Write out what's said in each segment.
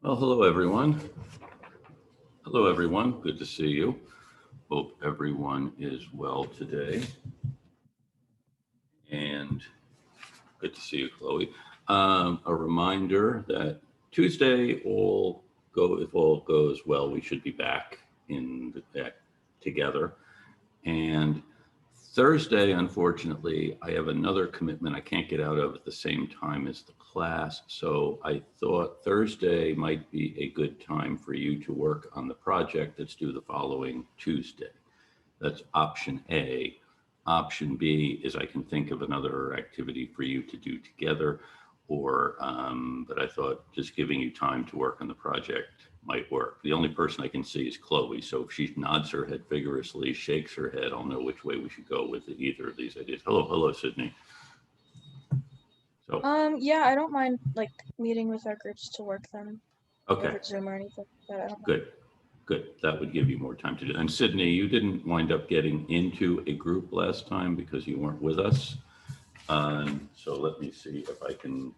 Well, hello, everyone. Hello, everyone. Good to see you. Hope everyone is well today. And good to see you, Chloe. A reminder that Tuesday, if all goes well, we should be back together. And Thursday, unfortunately, I have another commitment I can't get out of at the same time as the class. So I thought Thursday might be a good time for you to work on the project that's due the following Tuesday. That's option A. Option B is I can think of another activity for you to do together, but I thought just giving you time to work on the project might work. The only person I can see is Chloe. So if she nods her head vigorously, shakes her head, I'll know which way we should go with either of these ideas. Hello, Sydney. Yeah, I don't mind like meeting with our groups to work them Okay, over Zoom or anything like that. I don't mind. good. That would give you more time to do. And Sydney, you didn't wind up getting into a group last time because you weren't with us. So let me see if I can.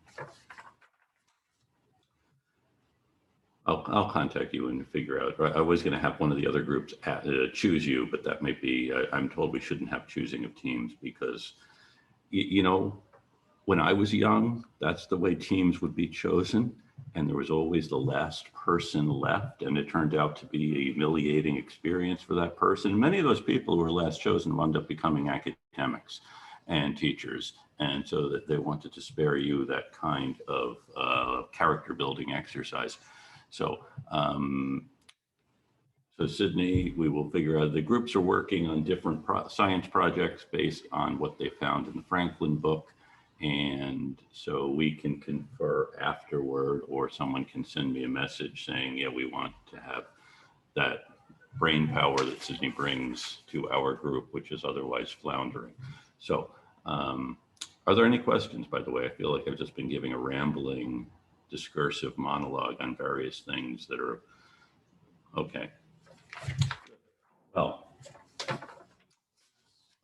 I'll contact you and figure out. I was going to have one of the other groups choose you, but that might be. I'm told we shouldn't have choosing of teams because, you know, when I was young, that's the way teams would be chosen, and there was always the last person left, and it turned out to be a humiliating experience for that person. Many of those people who were last chosen wound up becoming academics and teachers, and so that they wanted to spare you that kind of character building exercise. So, Sydney, we will figure out the groups are working on different science projects based on what they found in the Franklin book. And so we can confer afterward, or someone can send me a message saying, yeah, we want to have that brain power that Sydney brings to our group, which is otherwise floundering. So, are there any questions, by the way? I feel like I've just been giving a rambling discursive monologue on various things that are okay. Well,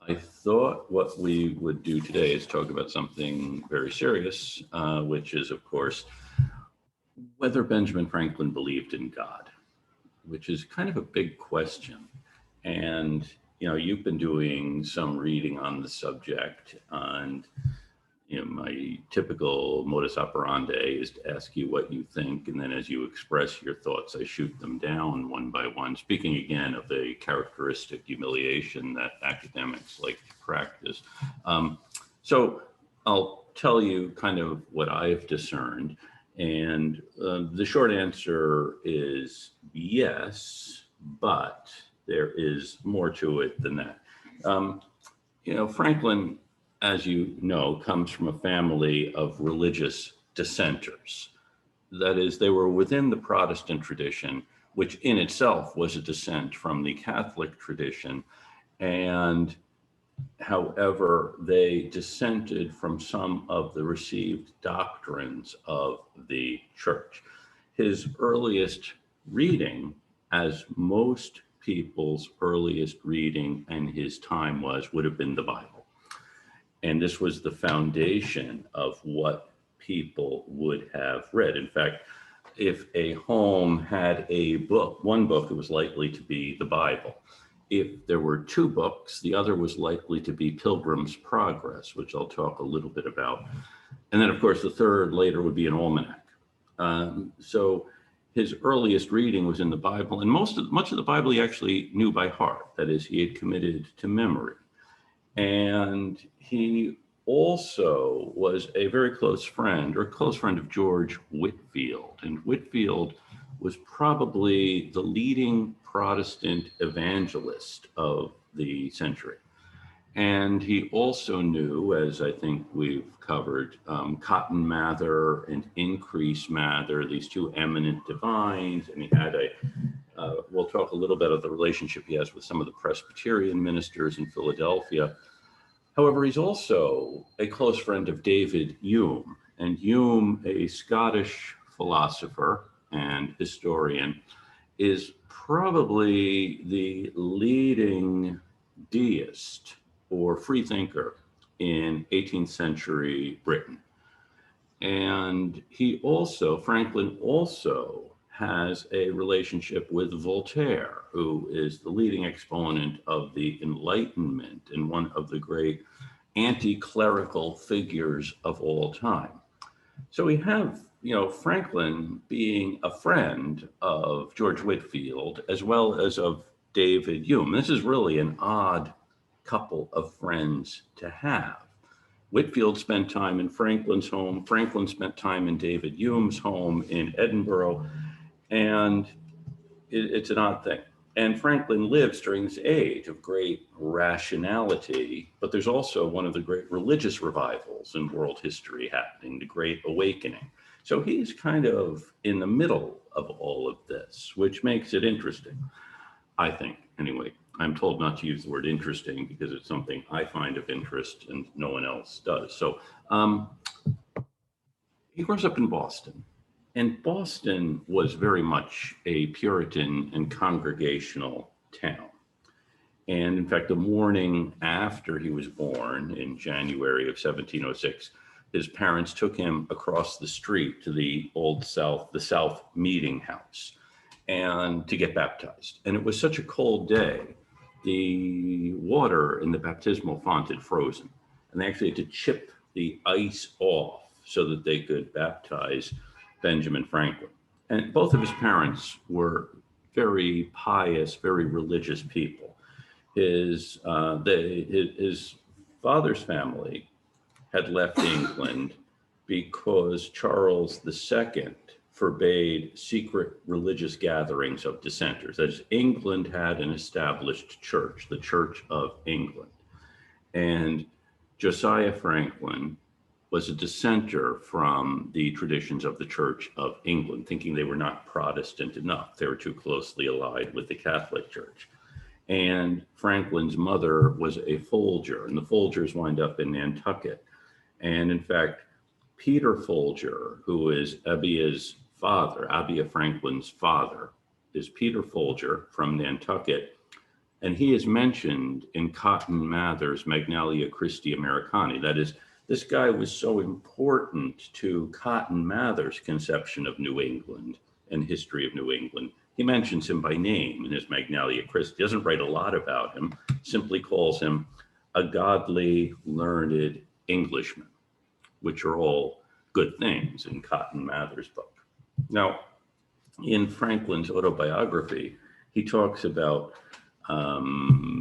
I thought what we would do today is talk about something very serious, which is, of course, whether Benjamin Franklin believed in God, which is kind of a big question. And, you know, you've been doing some reading on the subject, and my typical modus operandi is to ask you what you think, and then as you express your thoughts, I shoot them down one by one. Speaking again of the characteristic humiliation that academics like to practice. So I'll tell you kind of what I've discerned, and the short answer is yes, but there is more to it than that. Franklin, as you know, comes from a family of religious dissenters. That is, they were within the Protestant tradition, which in itself was a dissent from the Catholic tradition. And however, they dissented from some of the received doctrines of the church. His earliest reading, as most people's earliest reading in his time would have been the Bible. And this was the foundation of what people would have read. In fact, if a home had a book, one book, it was likely to be the Bible. If there were two books, the other was likely to be Pilgrim's Progress, which I'll talk a little bit about. And then, of course, the third later would be an almanac. So his earliest reading was in the Bible, and much of the Bible he actually knew by heart. That is, he had committed to memory. And he also was a very close friend of George Whitefield. And Whitefield was probably the leading Protestant evangelist of the century. And he also knew, as I think we've covered, Cotton Mather and Increase Mather, these two eminent divines. And he had we'll talk a little bit of the relationship he has with some of the Presbyterian ministers in Philadelphia. However, he's also a close friend of David Hume. And Hume, a Scottish philosopher and historian, is probably the leading deist or freethinker in 18th century Britain. And Franklin also has a relationship with Voltaire, who is the leading exponent of the Enlightenment and one of the great anti-clerical figures of all time. So we have, Franklin being a friend of George Whitefield as well as of David Hume. This is really an odd couple of friends to have. Whitefield spent time in Franklin's home. Franklin spent time in David Hume's home in Edinburgh. And it's an odd thing. And Franklin lives during this age of great rationality, but there's also one of the great religious revivals in world history happening, the Great Awakening. So he's kind of in the middle of all of this, which makes it interesting, I think. Anyway, I'm told not to use the word interesting because it's something I find of interest and no one else does. So he grows up in Boston. And Boston was very much a Puritan and congregational town. And in fact, the morning after he was born in January of 1706, his parents took him across the street to the Old South, the South Meeting House, and to get baptized. And it was such a cold day, the water in the baptismal font had frozen. And they actually had to chip the ice off so that they could baptize Benjamin Franklin. And both of his parents were very pious, very religious people. His father's family had left England because Charles II forbade secret religious gatherings of dissenters. That is, England had an established church, the Church of England. And Josiah Franklin was a dissenter from the traditions of the Church of England, thinking they were not Protestant enough. They were too closely allied with the Catholic Church. And Franklin's mother was a Folger, and the Folgers wind up in Nantucket. And in fact, Peter Folger, who is Abiyah Franklin's father, is Peter Folger from Nantucket. And he is mentioned in Cotton Mather's Magnalia Christi Americani. That is, this guy was so important to Cotton Mather's conception of New England and history of New England. He mentions him by name in his Magnalia Christi. He doesn't write a lot about him, simply calls him a godly, learned Englishman, which are all good things in Cotton Mather's book. Now, in Franklin's autobiography, he talks about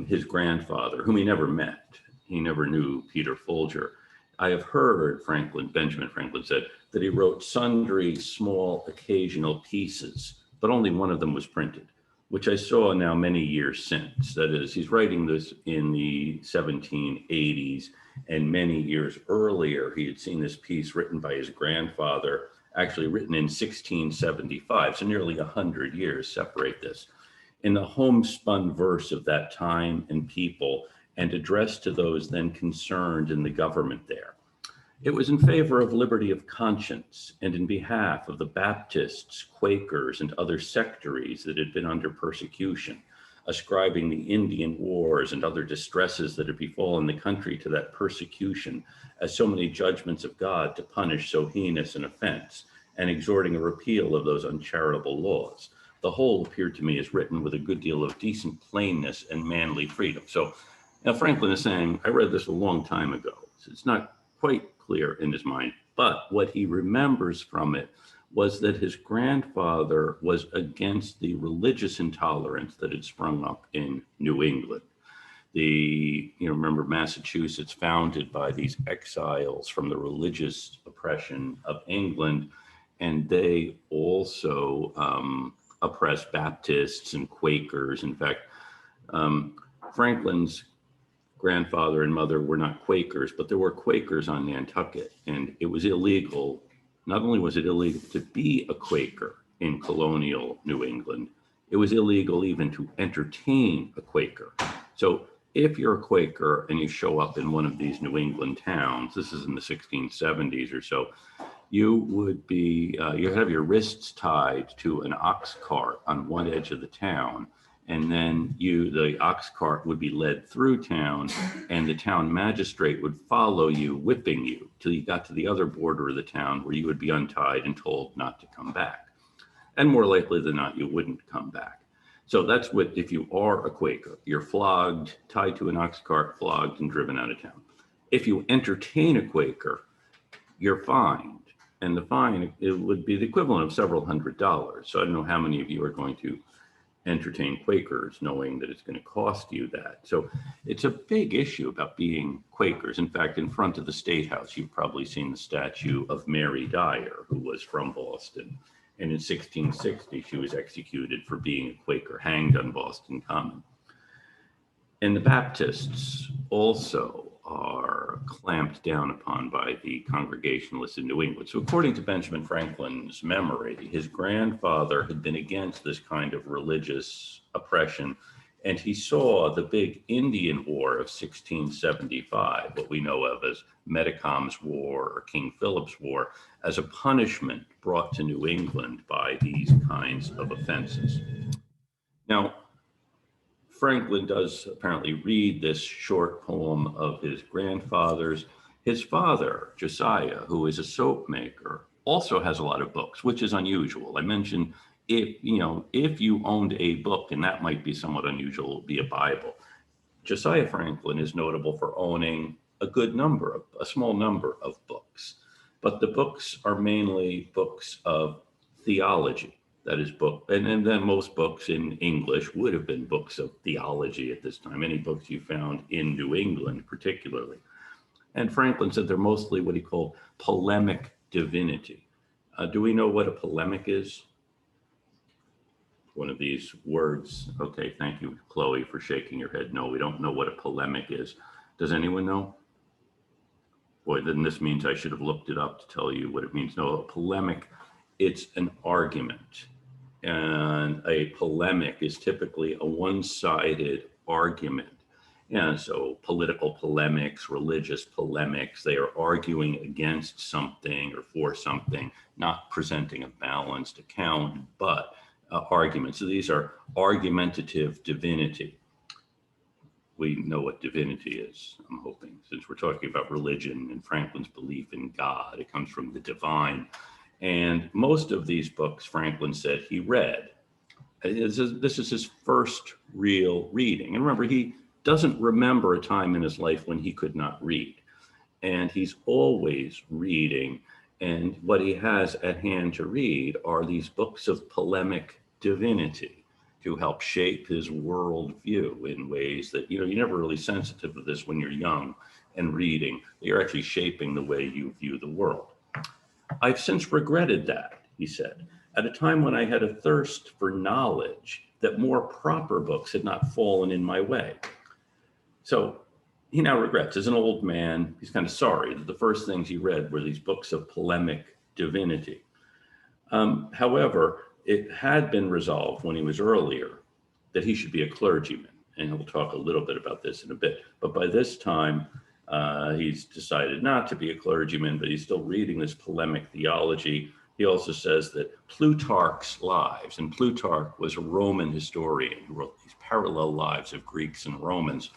his grandfather, whom he never met. He never knew Peter Folger. I have heard Benjamin Franklin said that he wrote sundry small occasional pieces, but only one of them was printed, which I saw now many years since. That is, he's writing this in the 1780s, and many years earlier, he had seen this piece written by his grandfather, actually written in 1675, so nearly 100 years separate this, in the homespun verse of that time and people, and addressed to those then concerned in the government there. It was in favor of liberty of conscience and in behalf of the Baptists, Quakers, and other sectaries that had been under persecution, ascribing the Indian wars and other distresses that had befallen the country to that persecution as so many judgments of God to punish so heinous an offense, and exhorting a repeal of those uncharitable laws. The whole appeared to me as written with a good deal of decent plainness and manly freedom. So now Franklin is saying, I read this a long time ago, so it's not quite clear in his mind, but what he remembers from it was that his grandfather was against the religious intolerance that had sprung up in New England. Remember Massachusetts founded by these exiles from the religious oppression of England, and they also oppressed Baptists and Quakers. In fact, Franklin's grandfather and mother were not Quakers, but there were Quakers on Nantucket, and it was illegal. Not only was it illegal to be a Quaker in colonial New England, it was illegal even to entertain a Quaker. So if you're a Quaker and you show up in one of these New England towns, this is in the 1670s or so, you would be, you have your wrists tied to an ox cart on one edge of the town, and then the ox cart would be led through town, and the town magistrate would follow you, whipping you till you got to the other border of the town, where you would be untied and told not to come back. and more likely than not, you wouldn't come back. So that's what, if you are a Quaker, you're flogged, tied to an ox cart, flogged, and driven out of town. If you entertain a Quaker, you're fined. And the fine, it would be the equivalent of several $100s. So I don't know how many of you are going to entertain Quakers knowing that it's going to cost you that. So it's a big issue about being Quakers. In fact, in front of the State House, you've probably seen the statue of Mary Dyer, who was from Boston. And in 1660, she was executed for being a Quaker, hanged on Boston Common. And the Baptists also are clamped down upon by the Congregationalists in New England. So according to Benjamin Franklin's memory, his grandfather had been against this kind of religious oppression, and he saw the big Indian War of 1675, what we know of as Metacom's War or King Philip's War, as a punishment brought to New England by these kinds of offenses. Now, Franklin does apparently read this short poem of his grandfather's. His father, Josiah, who is a soap maker, also has a lot of books, which is unusual. I mentioned if you owned a book, and that might be somewhat unusual, it would be a Bible. Josiah Franklin is notable for owning a small number of books, but the books are mainly books of theology. That is and then most books in English would have been books of theology at this time, any books you found in New England particularly. And Franklin said they're mostly what he called polemic divinity. Do we know what a polemic is? One of these words. Okay, thank you, Chloe, for shaking your head. No, we don't know what a polemic is. Does anyone know? Boy, then this means I should have looked it up to tell you what it means. No, a polemic, it's an argument. And a polemic is typically a one-sided argument. And so political polemics, religious polemics, they are arguing against something or for something, not presenting a balanced account, but arguments. So these are argumentative divinity. We know what divinity is, I'm hoping, since we're talking about religion and Franklin's belief in God. It comes from the divine. And most of these books, Franklin said he read. This is his first real reading. And remember, he doesn't remember a time in his life when he could not read. And he's always reading. And what he has at hand to read are these books of polemic divinity to help shape his worldview in ways that, you're never really sensitive to this when you're young and reading. You're actually shaping the way you view the world. I've since regretted that, he said, at a time when I had a thirst for knowledge, that more proper books had not fallen in my way. So he now regrets. As an old man, he's kind of sorry that the first things he read were these books of polemic divinity. However, it had been resolved when he was earlier that he should be a clergyman. And we'll talk a little bit about this in a bit. But by this time, he's decided not to be a clergyman, but he's still reading this polemic theology. He also says that Plutarch's lives, and Plutarch was a Roman historian who wrote these parallel lives of Greeks and Romans,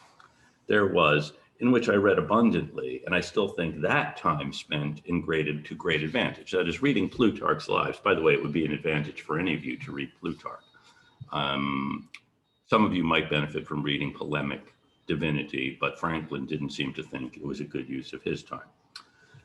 in which I read abundantly, and I still think that time spent to great advantage. That is, reading Plutarch's lives. By the way, it would be an advantage for any of you to read Plutarch. Some of you might benefit from reading polemic divinity, but Franklin didn't seem to think it was a good use of his time.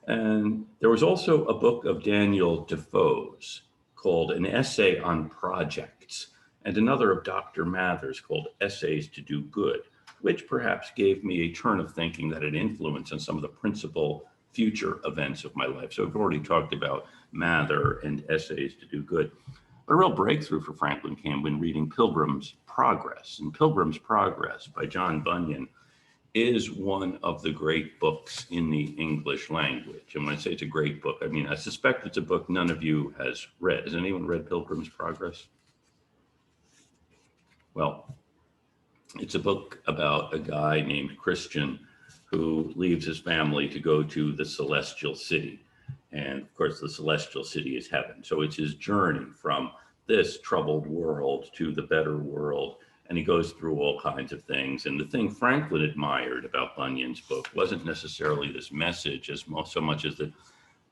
And there was also a book of Daniel Defoe's called An Essay on Projects, and another of Dr. Mather's called Essays to Do Good, which perhaps gave me a turn of thinking that had influence on some of the principal future events of my life. So I've already talked about Mather and Essays to Do Good. But a real breakthrough for Franklin came when reading Pilgrim's Progress. And Pilgrim's Progress by John Bunyan is one of the great books in the English language. And when I say it's a great book, I mean, I suspect it's a book none of you has read. Has anyone read Pilgrim's Progress? Well, it's a book about a guy named Christian who leaves his family to go to the celestial city. And of course, the celestial city is heaven. So it's his journey from this troubled world to the better world. And he goes through all kinds of things. And the thing Franklin admired about Bunyan's book wasn't necessarily this message so much as that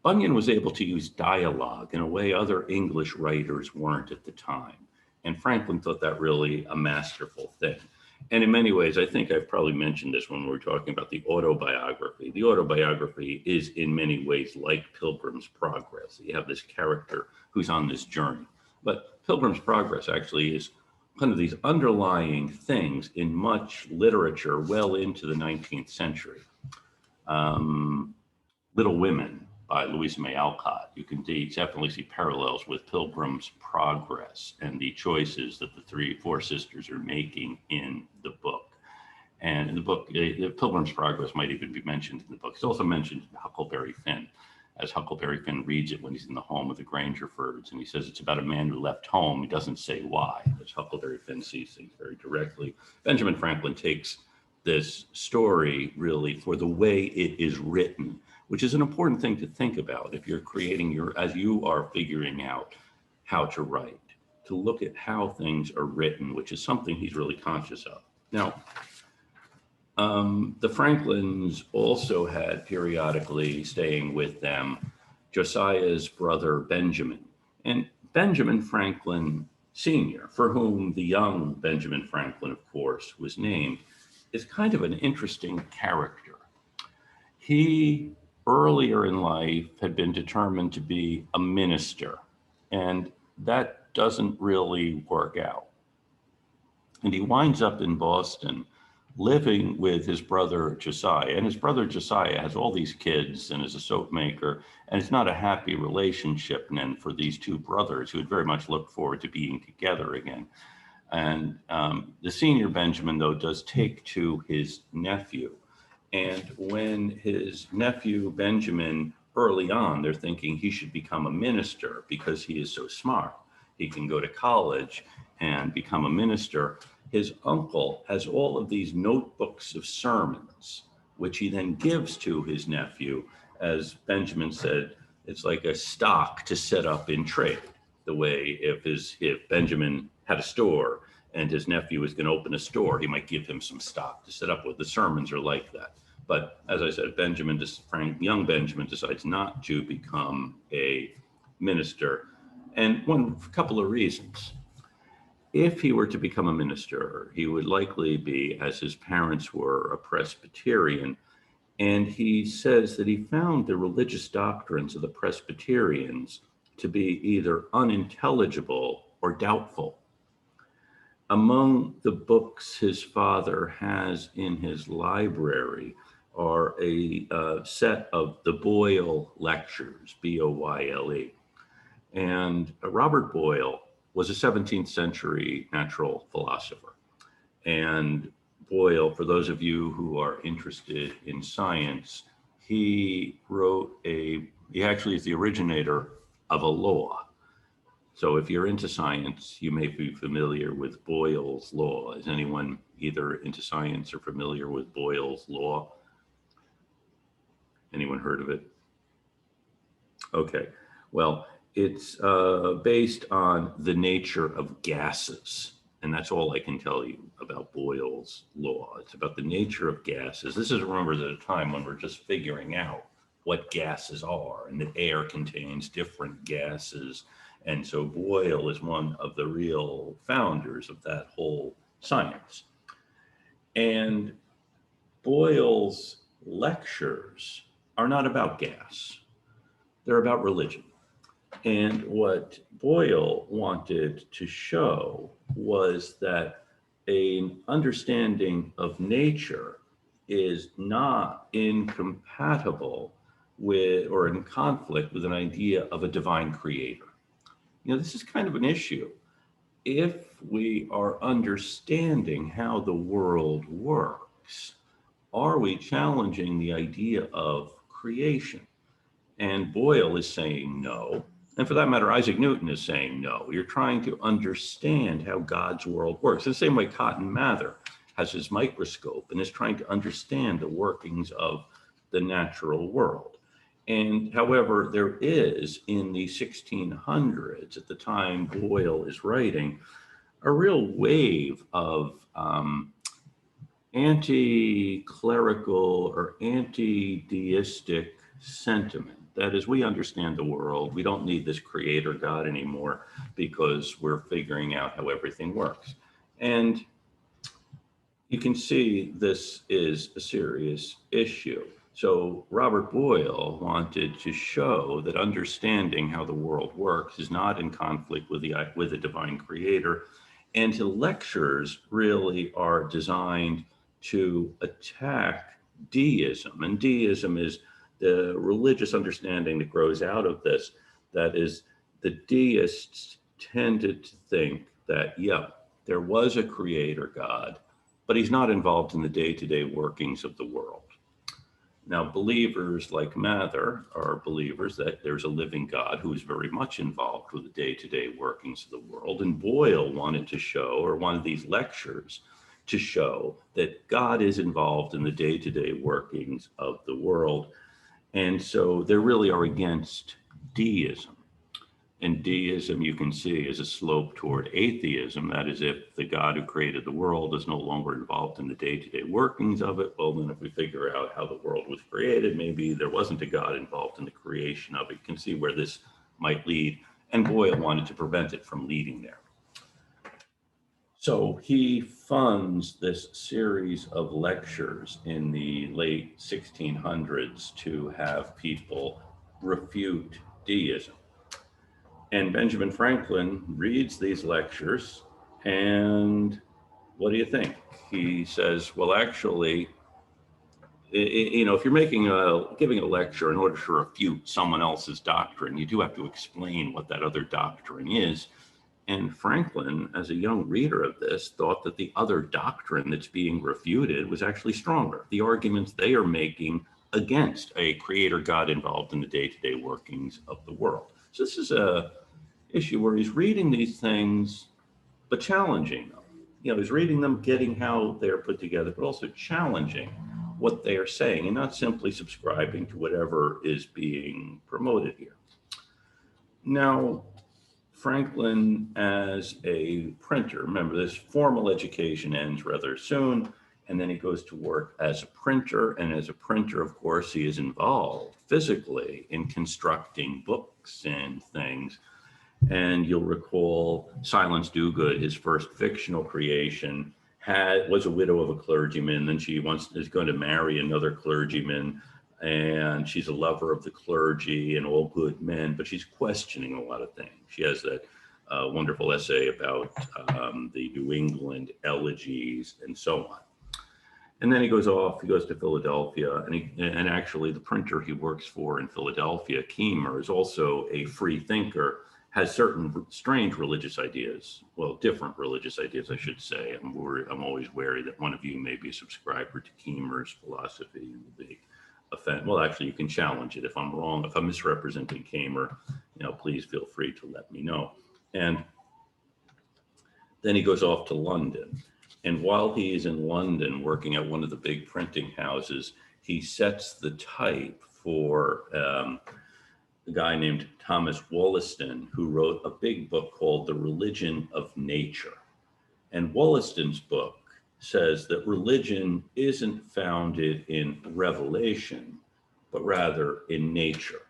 Bunyan was able to use dialogue in a way other English writers weren't at the time. And Franklin thought that really a masterful thing. And in many ways, I think I've probably mentioned this when we were talking about the autobiography. The autobiography is in many ways like Pilgrim's Progress. You have this character who's on this journey. But Pilgrim's Progress actually is kind of these underlying things in much literature well into the 19th century. Little Women by Louisa May Alcott. You can definitely see parallels with Pilgrim's Progress and the choices that the four sisters are making in the book. And in the book, Pilgrim's Progress might even be mentioned in the book. It's also mentioned in Huckleberry Finn, as Huckleberry Finn reads it when he's in the home of the Grangerfords. And he says it's about a man who left home. He doesn't say why, as Huckleberry Finn sees things very directly. Benjamin Franklin takes this story really for the way it is written, which is an important thing to think about if you're creating as you are figuring out how to write, to look at how things are written, which is something he's really conscious of. Now, the Franklins also had periodically staying with them Josiah's brother Benjamin, and Benjamin Franklin Sr., for whom the young Benjamin Franklin, of course, was named, is kind of an interesting character. He earlier in life had been determined to be a minister, and that doesn't really work out. And he winds up in Boston living with his brother Josiah. And his brother Josiah has all these kids and is a soap maker, and it's not a happy relationship then for these two brothers who had very much looked forward to being together again. And the senior Benjamin, though, does take to his nephew. And when his nephew Benjamin, early on, they're thinking he should become a minister because he is so smart. He can go to college and become a minister. His uncle has all of these notebooks of sermons, which he then gives to his nephew. As Benjamin said, it's like a stock to set up in trade. The way if Benjamin had a store and his nephew was going to open a store, he might give him some stock to set up with. The sermons are like that. But as I said, young Benjamin decides not to become a minister. And a couple of reasons. If he were to become a minister, he would likely be, as his parents were, a Presbyterian. And he says that he found the religious doctrines of the Presbyterians to be either unintelligible or doubtful. Among the books his father has in his library are a set of the Boyle lectures, Boyle. And Robert Boyle was a 17th century natural philosopher. And Boyle, for those of you who are interested in science, he actually is the originator of a law. So if you're into science, you may be familiar with Boyle's law. Is anyone either into science or familiar with Boyle's law? Anyone heard of it? Okay, well, it's based on the nature of gases. And that's all I can tell you about Boyle's law. It's about the nature of gases. This is, remember, at a time when we're just figuring out what gases are, and that air contains different gases. And so Boyle is one of the real founders of that whole science. And Boyle's lectures are not about gas. They're about religion. And what Boyle wanted to show was that an understanding of nature is not incompatible with or in conflict with an idea of a divine creator. You know, this is kind of an issue. If we are understanding how the world works, are we challenging the idea of creation? And Boyle is saying no. And for that matter, Isaac Newton is saying no. You're trying to understand how God's world works. The same way Cotton Mather has his microscope and is trying to understand the workings of the natural world. And however, there is in the 1600s, at the time Boyle is writing, a real wave of anti-clerical or anti-deistic sentiment That is, we understand the world. We don't need this creator God anymore because we're figuring out how everything works. And you can see this is a serious issue. So Robert Boyle wanted to show that understanding how the world works is not in conflict with the divine creator, and his lectures really are designed to attack deism. And deism is the religious understanding that grows out of this. That is, the deists tended to think that, yeah, there was a creator God, but he's not involved in the day-to-day workings of the world. Now, believers like Mather are believers that there's a living God who is very much involved with the day-to-day workings of the world. And Boyle wanted to show, or wanted these lectures to show, that God is involved in the day-to-day workings of the world. And so they really are against deism. And deism, you can see, is a slope toward atheism. That is, if the God who created the world is no longer involved in the day-to-day workings of it, well, then if we figure out how the world was created, maybe there wasn't a God involved in the creation of it. You can see where this might lead. And Boyle wanted to prevent it from leading there. So he funds this series of lectures in the late 1600s to have people refute deism. And Benjamin Franklin reads these lectures, and what do you think? He says, well, actually, if you're giving a lecture in order to refute someone else's doctrine, you do have to explain what that other doctrine is. And Franklin, as a young reader of this, thought that the other doctrine that's being refuted was actually stronger. The arguments they are making against a creator God involved in the day-to-day workings of the world. So this is a issue where he's reading these things, but challenging them. He's reading them, getting how they're put together, but also challenging what they are saying and not simply subscribing to whatever is being promoted here. Now, Franklin, as a printer, remember this formal education ends rather soon, and then he goes to work as a printer. And as a printer, of course, he is involved physically in constructing books and things. And you'll recall Silence Dogood, his first fictional creation, was a widow of a clergyman. Then she is going to marry another clergyman, and she's a lover of the clergy and all good men, but she's questioning a lot of things. She has that wonderful essay about the New England elegies and so on. And then he goes to Philadelphia, and actually the printer he works for in Philadelphia, Kiemer, is also a free thinker, has certain strange religious ideas, well, different religious ideas, I should say. I'm always wary that one of you may be a subscriber to Kiemer's philosophy and will be offended. Well, actually, you can challenge it if I'm wrong. If I'm misrepresenting Kiemer, please feel free to let me know. And then he goes off to London. And while he is in London working at one of the big printing houses, he sets the type for a guy named Thomas Wollaston, who wrote a big book called The Religion of Nature. And Wollaston's book says that religion isn't founded in revelation, but rather in nature,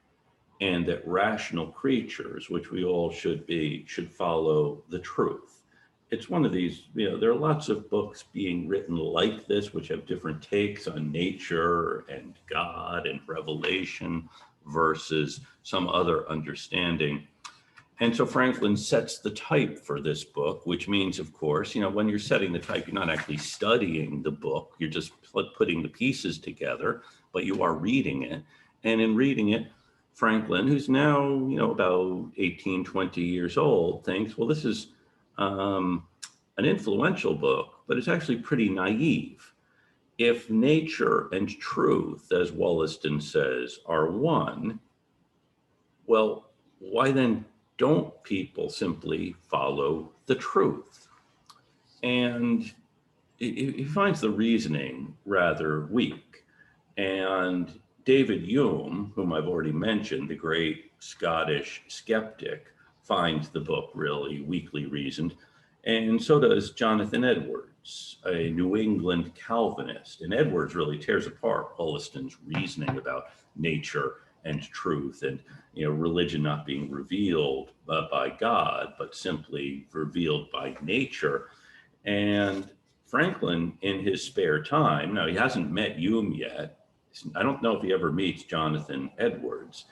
and that rational creatures, which we all should be, should follow the truth. It's one of these, there are lots of books being written like this, which have different takes on nature and God and revelation versus some other understanding. And so Franklin sets the type for this book, which means, of course, when you're setting the type, you're not actually studying the book, you're just putting the pieces together, but you are reading it. And in reading it, Franklin, who's now, about 18, 20 years old, thinks, well, this is an influential book, but it's actually pretty naive. If nature and truth, as Wollaston says, are one, well, why then don't people simply follow the truth? And he finds the reasoning rather weak. And David Hume, whom I've already mentioned, the great Scottish skeptic, finds the book really weakly reasoned. And so does Jonathan Edwards, a New England Calvinist. And Edwards really tears apart Wollaston's reasoning about nature and truth, and religion not being revealed by God, but simply revealed by nature. And Franklin, in his spare time, now he hasn't met Hume yet. I don't know if he ever meets Jonathan Edwards.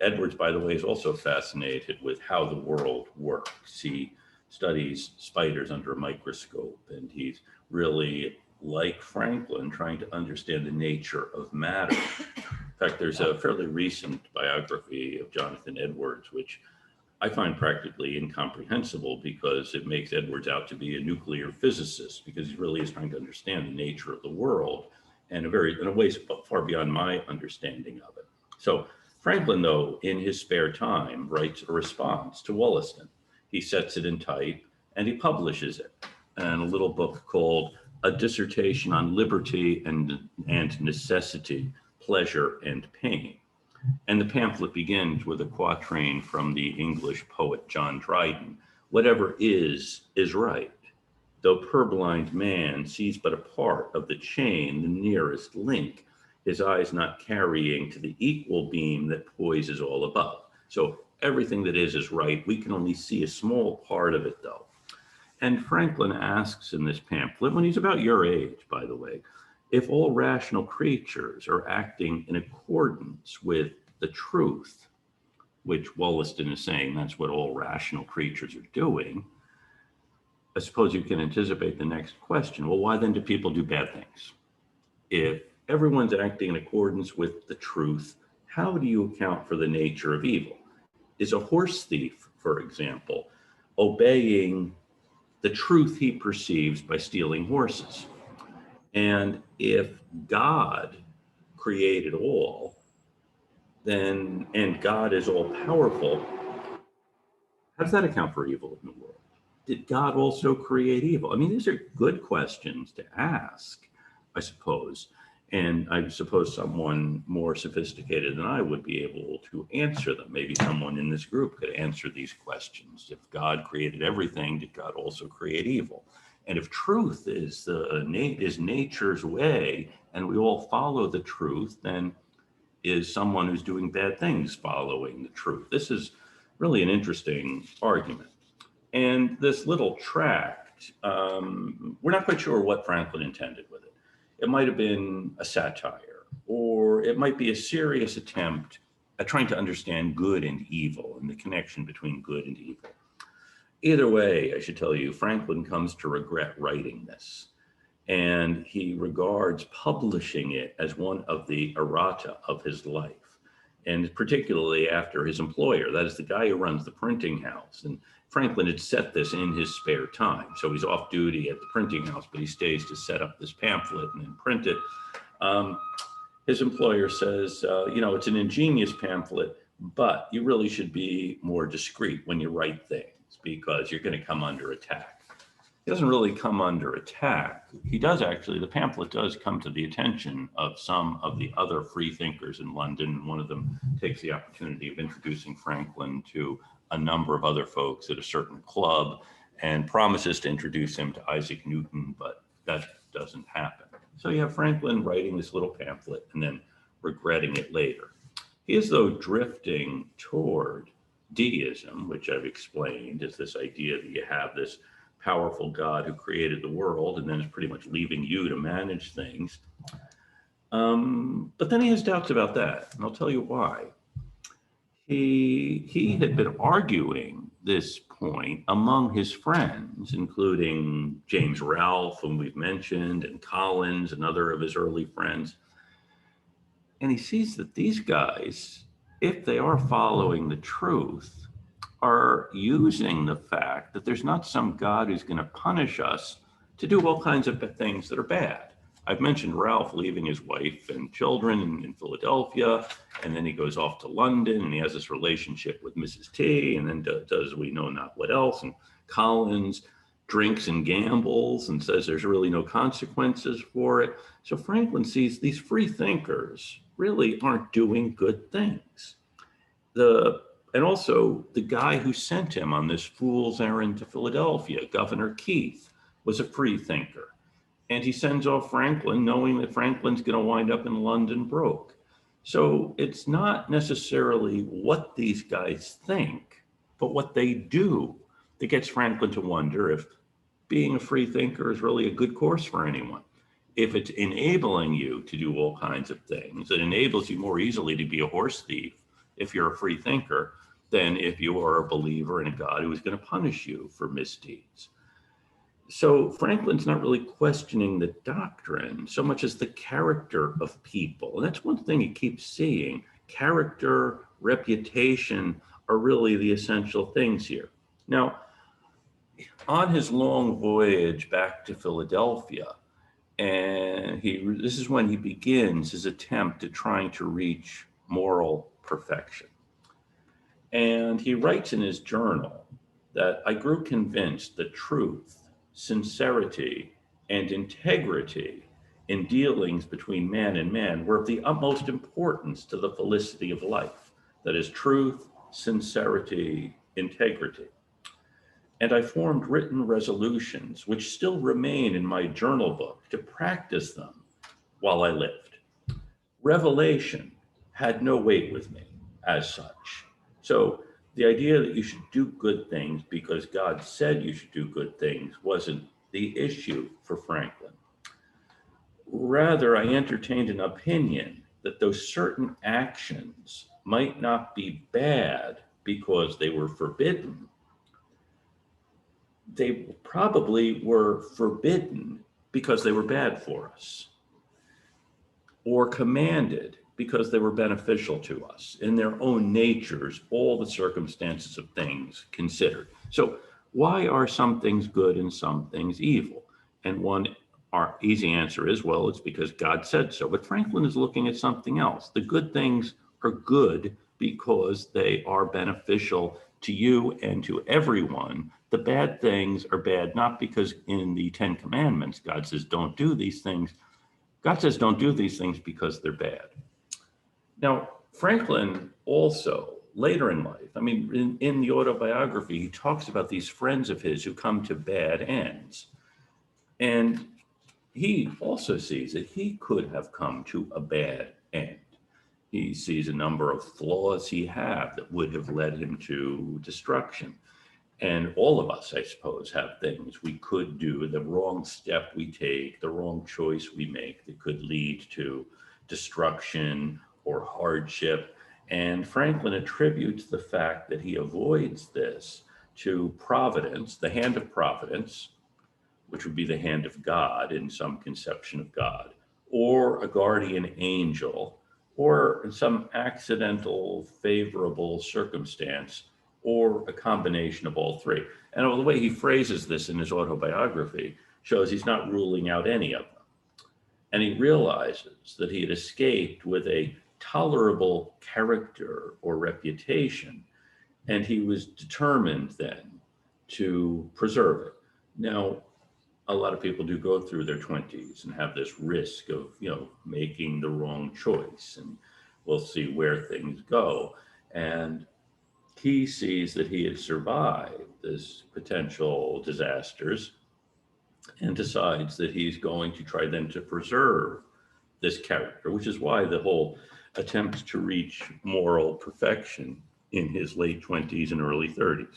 Edwards, by the way, is also fascinated with how the world works. He studies spiders under a microscope, and he's really, like Franklin, trying to understand the nature of matter. In fact, there's a fairly recent biography of Jonathan Edwards, which I find practically incomprehensible because it makes Edwards out to be a nuclear physicist, because he really is trying to understand the nature of the world in a way far beyond my understanding of it. So Franklin, though, in his spare time, writes a response to Wollaston. He sets it in type and he publishes it in a little book called A Dissertation on Liberty and Necessity, Pleasure and Pain. And the pamphlet begins with a quatrain from the English poet John Dryden: "Whatever is right. Though purblind man sees but a part of the chain, the nearest link, his eyes not carrying to the equal beam that poises all above." So everything that is right. We can only see a small part of it, though. And Franklin asks in this pamphlet, when he's about your age, by the way, if all rational creatures are acting in accordance with the truth, which Wollaston is saying that's what all rational creatures are doing, I suppose you can anticipate the next question. Well, why then do people do bad things? If everyone's acting in accordance with the truth, how do you account for the nature of evil? Is a horse thief, for example, obeying the truth he perceives by stealing horses? And if God created all, then, and God is all powerful, how does that account for evil in the world? Did God also create evil? I mean, these are good questions to ask, I suppose. And I suppose someone more sophisticated than I would be able to answer them. Maybe someone in this group could answer these questions. If God created everything, did God also create evil? And if truth is nature's way, and we all follow the truth, then is someone who's doing bad things following the truth? This is really an interesting argument. And this little tract, we're not quite sure what Franklin intended with it. It might have been a satire, or it might be a serious attempt at trying to understand good and evil and the connection between good and evil. Either way, I should tell you, Franklin comes to regret writing this, and he regards publishing it as one of the errata of his life, and particularly after his employer, that is the guy who runs the printing house. And Franklin had set this in his spare time. So he's off duty at the printing house, but he stays to set up this pamphlet and then print it. His employer says, it's an ingenious pamphlet, but you really should be more discreet when you write things because you're going to come under attack. He doesn't really come under attack. He does actually, the pamphlet does come to the attention of some of the other free thinkers in London. One of them takes the opportunity of introducing Franklin to a number of other folks at a certain club and promises to introduce him to Isaac Newton, but that doesn't happen. So you have Franklin writing this little pamphlet and then regretting it later. He is, though, drifting toward deism, which I've explained is this idea that you have this powerful God who created the world and then is pretty much leaving you to manage things. But then he has doubts about that, and I'll tell you why. He had been arguing this point among his friends, including James Ralph, whom we've mentioned, and Collins, another of his early friends. And he sees that these guys, if they are following the truth, are using the fact that there's not some God who's going to punish us to do all kinds of things that are bad. I've mentioned Ralph leaving his wife and children in Philadelphia, and then he goes off to London and he has this relationship with Mrs. T, and then does we know not what else. And Collins drinks and gambles and says there's really no consequences for it. So Franklin sees these free thinkers really aren't doing good things. And also the guy who sent him on this fool's errand to Philadelphia, Governor Keith, was a free thinker. And he sends off Franklin knowing that Franklin's going to wind up in London broke. So it's not necessarily what these guys think, but what they do that gets Franklin to wonder if being a free thinker is really a good course for anyone. If it's enabling you to do all kinds of things, it enables you more easily to be a horse thief if you're a free thinker than if you are a believer in a God who is going to punish you for misdeeds. So Franklin's not really questioning the doctrine so much as the character of people. And that's one thing he keeps seeing. Character, reputation are really the essential things here. Now, on his long voyage back to Philadelphia, and this is when he begins his attempt at trying to reach moral perfection. And he writes in his journal that I grew convinced that truth, sincerity, and integrity in dealings between man and man were of the utmost importance to the felicity of life. That is, truth, sincerity, integrity. And I formed written resolutions, which still remain in my journal book, to practice them while I lived. Revelation had no weight with me as such. So the idea that you should do good things because God said you should do good things wasn't the issue for Franklin. Rather, I entertained an opinion that those certain actions might not be bad because they were forbidden, they probably were forbidden because they were bad for us, or commanded because they were beneficial to us in their own natures, all the circumstances of things considered. So why are some things good and some things evil? And our easy answer is, well, it's because God said so. But Franklin is looking at something else. The good things are good because they are beneficial to you and to everyone. The bad things are bad, not because in the Ten Commandments, God says, don't do these things. God says, don't do these things because they're bad. Now, Franklin also, later in life, I mean, in the autobiography, he talks about these friends of his who come to bad ends. And he also sees that he could have come to a bad end. He sees a number of flaws he had that would have led him to destruction. And all of us, I suppose, have things we could do, the wrong step we take, the wrong choice we make that could lead to destruction or hardship. And Franklin attributes the fact that he avoids this to providence, the hand of providence, which would be the hand of God in some conception of God, or a guardian angel, or some accidental favorable circumstance, or a combination of all three. And the way he phrases this in his autobiography shows he's not ruling out any of them. And he realizes that he had escaped with a tolerable character or reputation, and he was determined then to preserve it. Now, a lot of people do go through their 20s and have this risk of, making the wrong choice, and we'll see where things go. And he sees that he has survived this potential disasters and decides that he's going to try then to preserve this character, which is why the whole attempt to reach moral perfection in his late 20s and early 30s.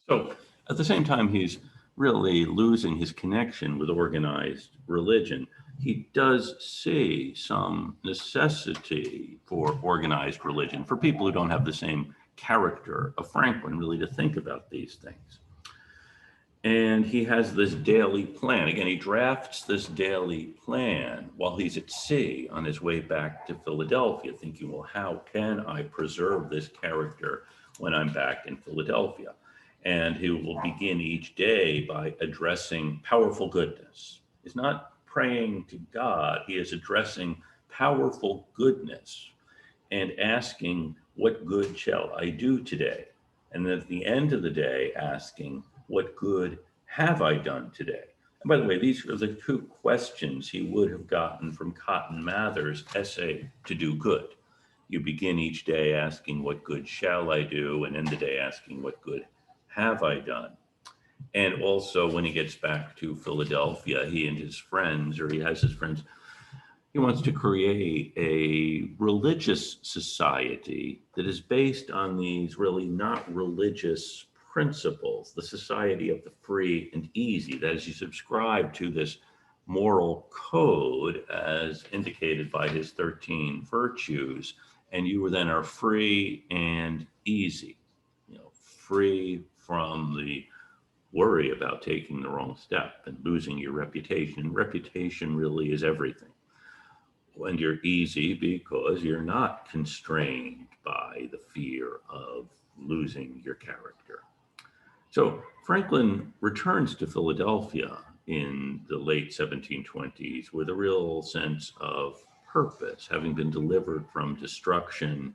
So at the same time, he's really losing his connection with organized religion. He does see some necessity for organized religion for people who don't have the same character of Franklin, really, to think about these things. And he has this daily plan. Again, he drafts this daily plan while he's at sea on his way back to Philadelphia, thinking, well, how can I preserve this character when I'm back in Philadelphia? And he will begin each day by addressing powerful goodness. He's not praying to God, he is addressing powerful goodness and asking, what good shall I do today? And then at the end of the day, asking, what good have I done today? And by the way, these are the two questions he would have gotten from Cotton Mather's essay, To Do Good. You begin each day asking, what good shall I do? And end the day asking, what good have I done? And also when he gets back to Philadelphia, he and his friends, or he has his friends, He wants to create a religious society that is based on these really not religious principles, the society of the free and easy. That is, you subscribe to this moral code as indicated by his 13 virtues, and you then are free and easy, free from the worry about taking the wrong step and losing your reputation. And reputation really is everything. And you're easy because you're not constrained by the fear of losing your character. So Franklin returns to Philadelphia in the late 1720s with a real sense of purpose, having been delivered from destruction.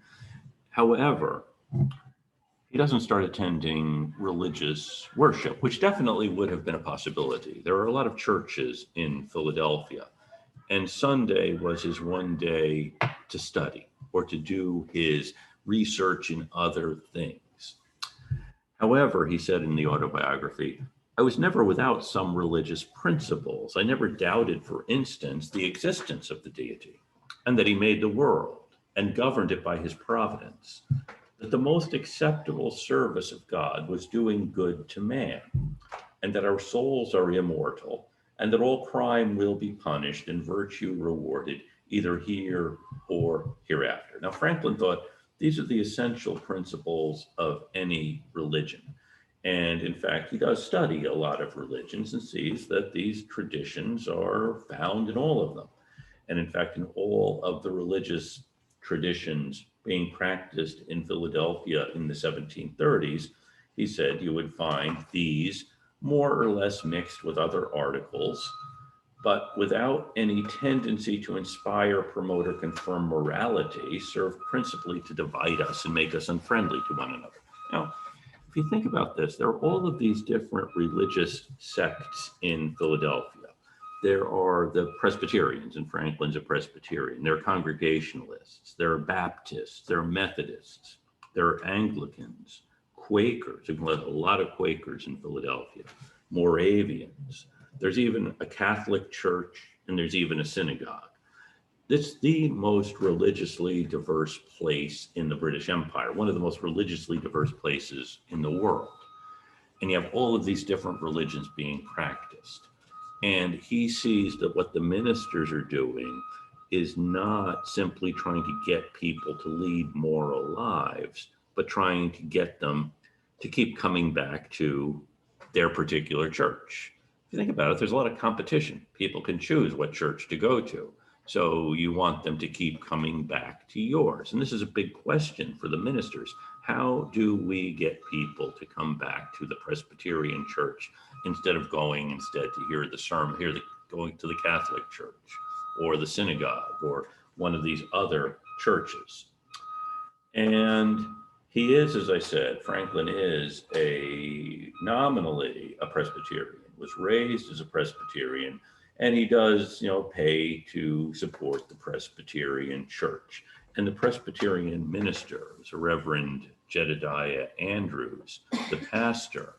However, he doesn't start attending religious worship, which definitely would have been a possibility. There are a lot of churches in Philadelphia, and Sunday was his one day to study or to do his research in other things. However, he said in the autobiography, I was never without some religious principles. I never doubted, for instance, the existence of the deity and that he made the world and governed it by his providence, that the most acceptable service of God was doing good to man, and that our souls are immortal, and that all crime will be punished and virtue rewarded either here or hereafter. Now, Franklin thought these are the essential principles of any religion. And in fact, he does study a lot of religions and sees that these traditions are found in all of them. And in fact, in all of the religious traditions being practiced in Philadelphia in the 1730s, he said you would find these more or less mixed with other articles, but without any tendency to inspire, promote, or confirm morality, serve principally to divide us and make us unfriendly to one another. Now, if you think about this, there are all of these different religious sects in Philadelphia. There are the Presbyterians, and Franklin's a Presbyterian. There are Congregationalists. There are Baptists. There are Methodists. There are Anglicans, Quakers. There's a lot of Quakers in Philadelphia, Moravians. There's even a Catholic church, and there's even a synagogue. It's the most religiously diverse place in the British Empire, one of the most religiously diverse places in the world. And you have all of these different religions being practiced. And he sees that what the ministers are doing is not simply trying to get people to lead moral lives, but trying to get them to keep coming back to their particular church. If you think about it, there's a lot of competition. People can choose what church to go to. So you want them to keep coming back to yours. And this is a big question for the ministers. How do we get people to come back to the Presbyterian church instead of going to hear the sermon, going to the Catholic church or the synagogue or one of these other churches? And he is, as I said, Franklin is nominally a Presbyterian, was raised as a Presbyterian, and he does, pay to support the Presbyterian church. And the Presbyterian minister is a Reverend Jedediah Andrews, the pastor.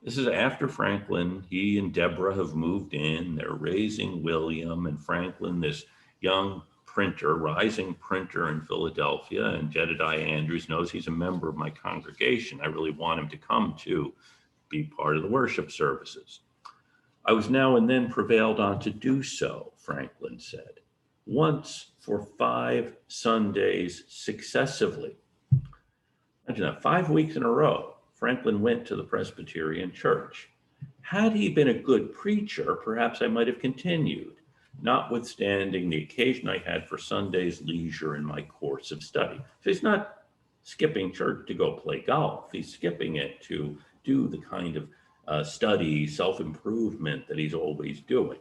This is after Franklin. He and Deborah have moved in. They're raising William, and Franklin, this young printer, rising printer in Philadelphia, and Jedediah Andrews knows he's a member of my congregation. I really want him to come to be part of the worship services. I was now and then prevailed on to do so, Franklin said, once for 5 Sundays successively. Imagine that, 5 weeks in a row, Franklin went to the Presbyterian church. Had he been a good preacher, perhaps I might have continued, notwithstanding the occasion I had for Sunday's leisure in my course of study. So he's not skipping church to go play golf. He's skipping it to do the kind of study, self-improvement that he's always doing.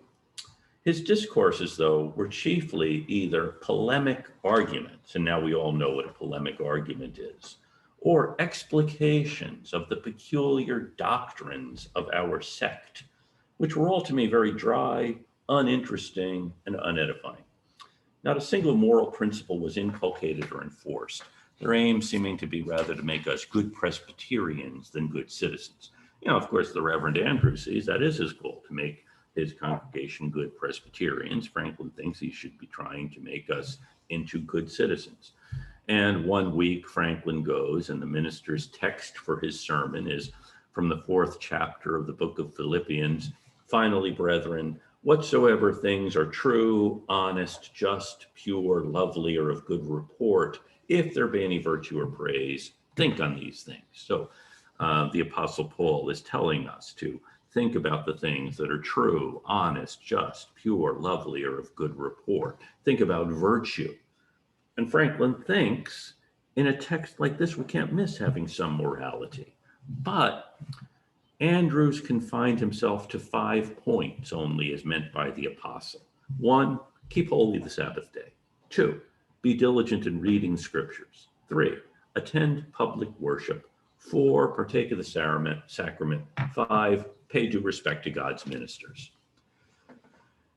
His discourses, though, were chiefly either polemic arguments, and now we all know what a polemic argument is, or explications of the peculiar doctrines of our sect, which were all to me very dry, uninteresting, and unedifying. Not a single moral principle was inculcated or enforced, their aim seeming to be rather to make us good Presbyterians than good citizens. Of course, the Reverend Andrews sees that is his goal, to make his congregation good Presbyterians. Franklin thinks he should be trying to make us into good citizens. And one week, Franklin goes, and the minister's text for his sermon is from the 4th chapter of the book of Philippians. Finally, brethren, whatsoever things are true, honest, just, pure, lovely, or of good report, if there be any virtue or praise, think on these things. So the Apostle Paul is telling us to think about the things that are true, honest, just, pure, lovely, or of good report. Think about virtue. And Franklin thinks in a text like this, we can't miss having some morality. But Andrews confined himself to 5 points only as meant by the apostle. 1, keep holy the Sabbath day. 2, be diligent in reading scriptures. 3, attend public worship. 4, partake of the sacrament. 5, pay due respect to God's ministers.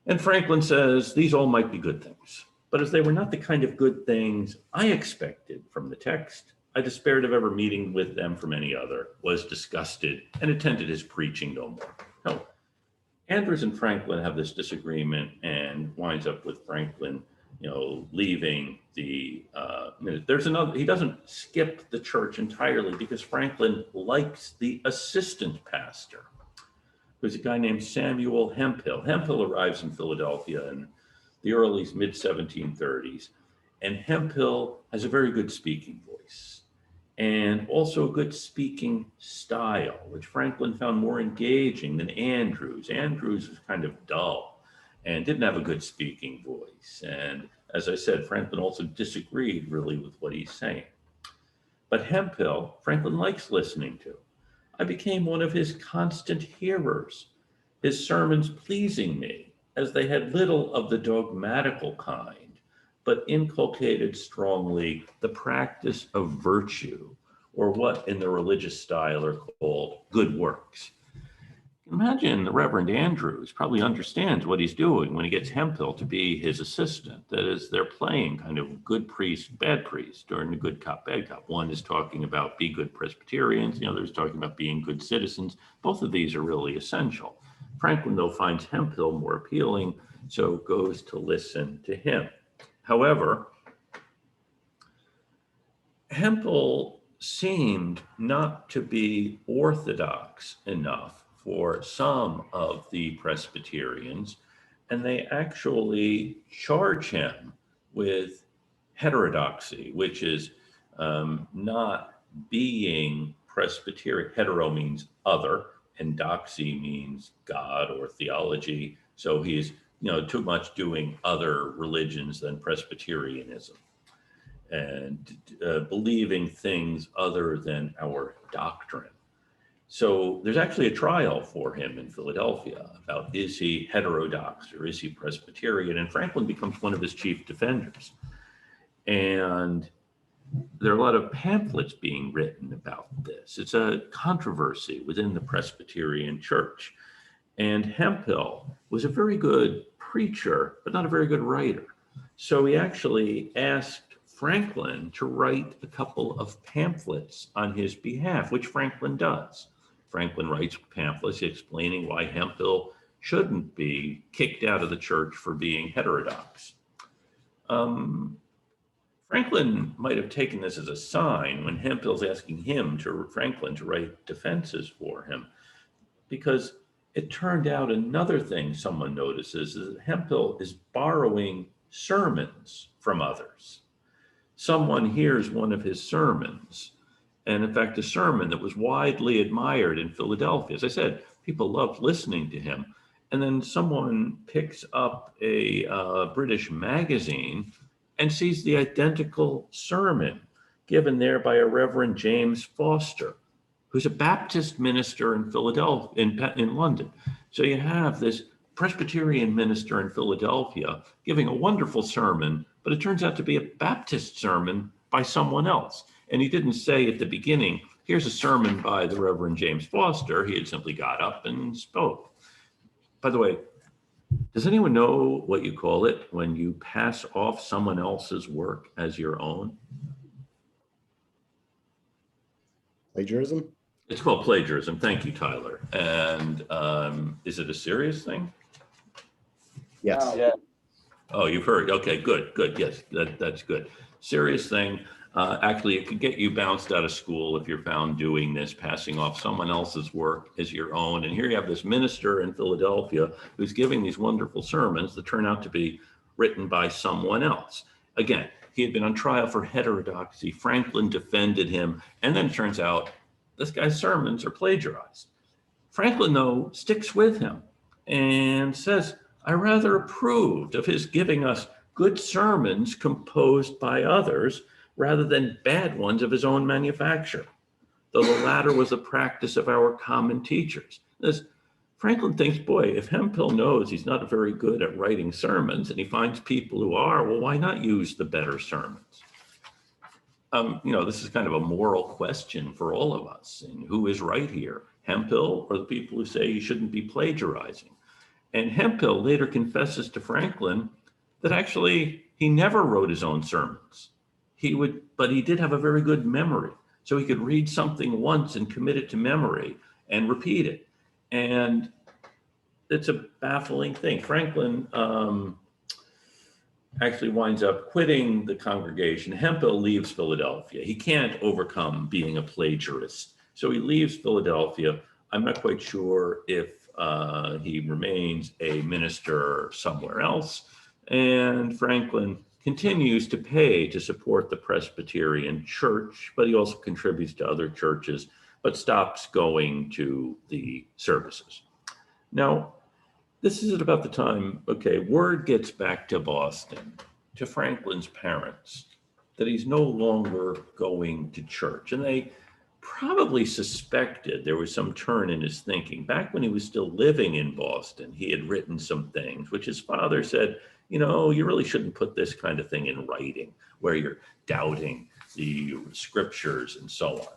And Franklin says these all might be good things, but as they were not the kind of good things I expected from the text, I despaired of ever meeting with them from any other, was disgusted, and attended his preaching no more. No, Andrews and Franklin have this disagreement and winds up with Franklin, leaving the, there's another, he doesn't skip the church entirely because Franklin likes the assistant pastor, who's a guy named Samuel Hemphill. Hemphill arrives in Philadelphia in the early mid-1730s, and Hemphill has a very good speaking voice and also a good speaking style, which Franklin found more engaging than Andrews. Andrews was kind of dull and didn't have a good speaking voice. And as I said, Franklin also disagreed really with what he's saying. But Hemphill, Franklin likes listening to. I became one of his constant hearers, his sermons pleasing me, as they had little of the dogmatical kind, but inculcated strongly the practice of virtue, or what in the religious style are called good works. Imagine the Reverend Andrews probably understands what he's doing when he gets Hemphill to be his assistant. That is, they're playing kind of good priest, bad priest, during the good cop, bad cop. One is talking about be good Presbyterians, the other is talking about being good citizens. Both of these are really essential. Franklin, though, finds Hemphill more appealing, so goes to listen to him. However, Hemphill seemed not to be orthodox enough for some of the Presbyterians, and they actually charge him with heterodoxy, which is not being Presbyterian. Hetero means other, and doxy means God or theology. So he's too much doing other religions than Presbyterianism and believing things other than our doctrine. So there's actually a trial for him in Philadelphia about is he heterodox or is he Presbyterian? And Franklin becomes one of his chief defenders. And there are a lot of pamphlets being written about this. It's a controversy within the Presbyterian Church. And Hemphill was a very good preacher, but not a very good writer. So he actually asked Franklin to write a couple of pamphlets on his behalf, which Franklin does. Franklin writes pamphlets explaining why Hemphill shouldn't be kicked out of the church for being heterodox. Franklin might have taken this as a sign when Hemphill's asking Franklin to write defenses for him, because it turned out another thing someone notices is that Hemphill is borrowing sermons from others. Someone hears one of his sermons, and in fact, a sermon that was widely admired in Philadelphia. As I said, people loved listening to him. And then someone picks up a British magazine and sees the identical sermon given there by a Reverend James Foster, who's a Baptist minister in Philadelphia, in London. So you have this Presbyterian minister in Philadelphia giving a wonderful sermon, but it turns out to be a Baptist sermon by someone else. And he didn't say at the beginning, here's a sermon by the Reverend James Foster. He had simply got up and spoke. By the way, does anyone know what you call it when you pass off someone else's work as your own? Plagiarism? It's called plagiarism. Thank you, Tyler. And is it a serious thing? Yes. Yeah. Oh, you've heard. Okay, good, good. Yes, that's good. Serious thing. Actually, it could get you bounced out of school if you're found doing this, passing off someone else's work as your own. And here you have this minister in Philadelphia who's giving these wonderful sermons that turn out to be written by someone else. Again, he had been on trial for heterodoxy. Franklin defended him. And then it turns out this guy's sermons are plagiarized. Franklin, though, sticks with him and says, I rather approved of his giving us good sermons composed by others rather than bad ones of his own manufacture, though the latter was the practice of our common teachers. As Franklin thinks, boy, if Hemphill knows he's not very good at writing sermons and he finds people who are, well, why not use the better sermons? This is kind of a moral question for all of us. And who is right here, Hemphill or the people who say he shouldn't be plagiarizing? And Hemphill later confesses to Franklin that actually he never wrote his own sermons. But he did have a very good memory. So he could read something once and commit it to memory and repeat it. And it's a baffling thing. Franklin actually winds up quitting the congregation. Hemphill leaves Philadelphia. He can't overcome being a plagiarist. So he leaves Philadelphia. I'm not quite sure if he remains a minister somewhere else. And Franklin continues to pay to support the Presbyterian Church, but he also contributes to other churches, but stops going to the services. Now, this is at about the time, word gets back to Boston, to Franklin's parents, that he's no longer going to church. And they probably suspected there was some turn in his thinking. Back when he was still living in Boston, he had written some things, which his father said, you really shouldn't put this kind of thing in writing, where you're doubting the scriptures and so on.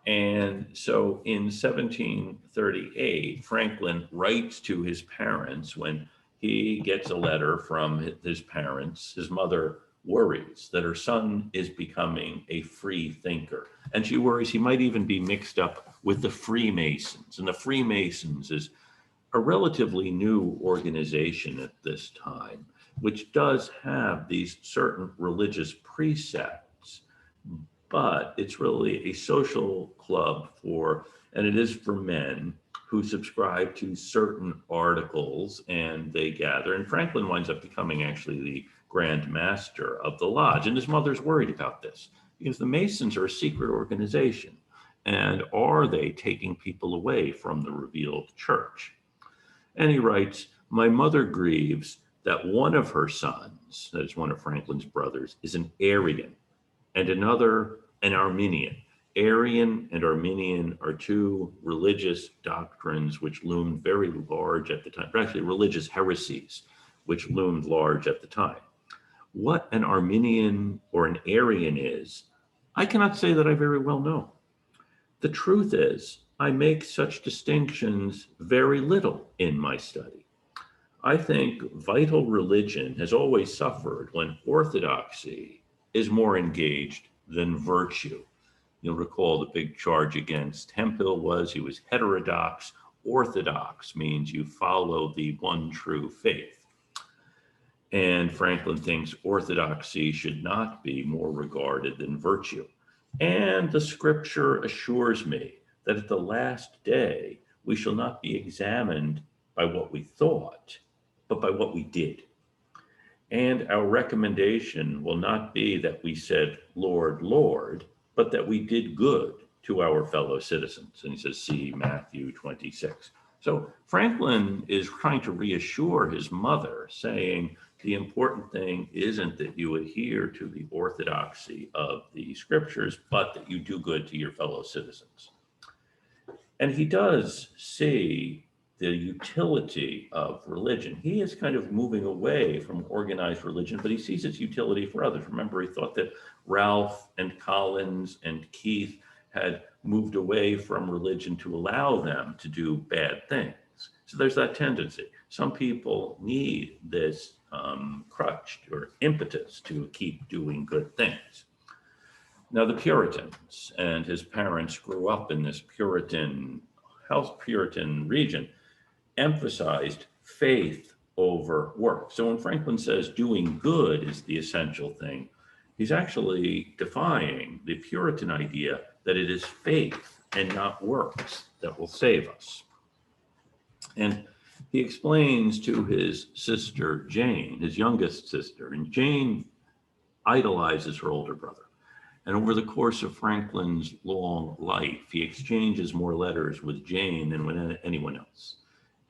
And so in 1738, Franklin writes to his parents when he gets a letter from his parents. His mother worries that her son is becoming a free thinker. And she worries he might even be mixed up with the Freemasons. And the Freemasons is a relatively new organization at this time, which does have these certain religious precepts, but it's really a social club and it is for men who subscribe to certain articles, and they gather. And Franklin winds up becoming actually the Grand Master of the lodge. And his mother's worried about this because the Masons are a secret organization. And are they taking people away from the revealed church? And he writes, my mother grieves that one of her sons, that is one of Franklin's brothers, is an Arian and another an Arminian. Arian and Arminian are two religious doctrines which loomed very large at the time, actually religious heresies, which loomed large at the time. What an Arminian or an Arian is, I cannot say that I very well know. The truth is, I make such distinctions very little in my study. I think vital religion has always suffered when orthodoxy is more engaged than virtue. You'll recall the big charge against Hemphill was he was heterodox. Orthodox means you follow the one true faith. And Franklin thinks orthodoxy should not be more regarded than virtue. And the scripture assures me that at the last day, we shall not be examined by what we thought, but by what we did. And our recommendation will not be that we said, Lord, Lord, but that we did good to our fellow citizens. And he says, see Matthew 26. So Franklin is trying to reassure his mother, saying the important thing isn't that you adhere to the orthodoxy of the scriptures, but that you do good to your fellow citizens. And he does see the utility of religion. He is kind of moving away from organized religion, but he sees its utility for others. Remember, he thought that Ralph and Collins and Keith had moved away from religion to allow them to do bad things. So there's that tendency. Some people need this crutch or impetus to keep doing good things. Now, the Puritans and his parents grew up in this Puritan region, emphasized faith over work. So when Franklin says doing good is the essential thing, he's actually defying the Puritan idea that it is faith and not works that will save us. And he explains to his sister, Jane, his youngest sister, and Jane idolizes her older brother. And over the course of Franklin's long life, he exchanges more letters with Jane than with anyone else.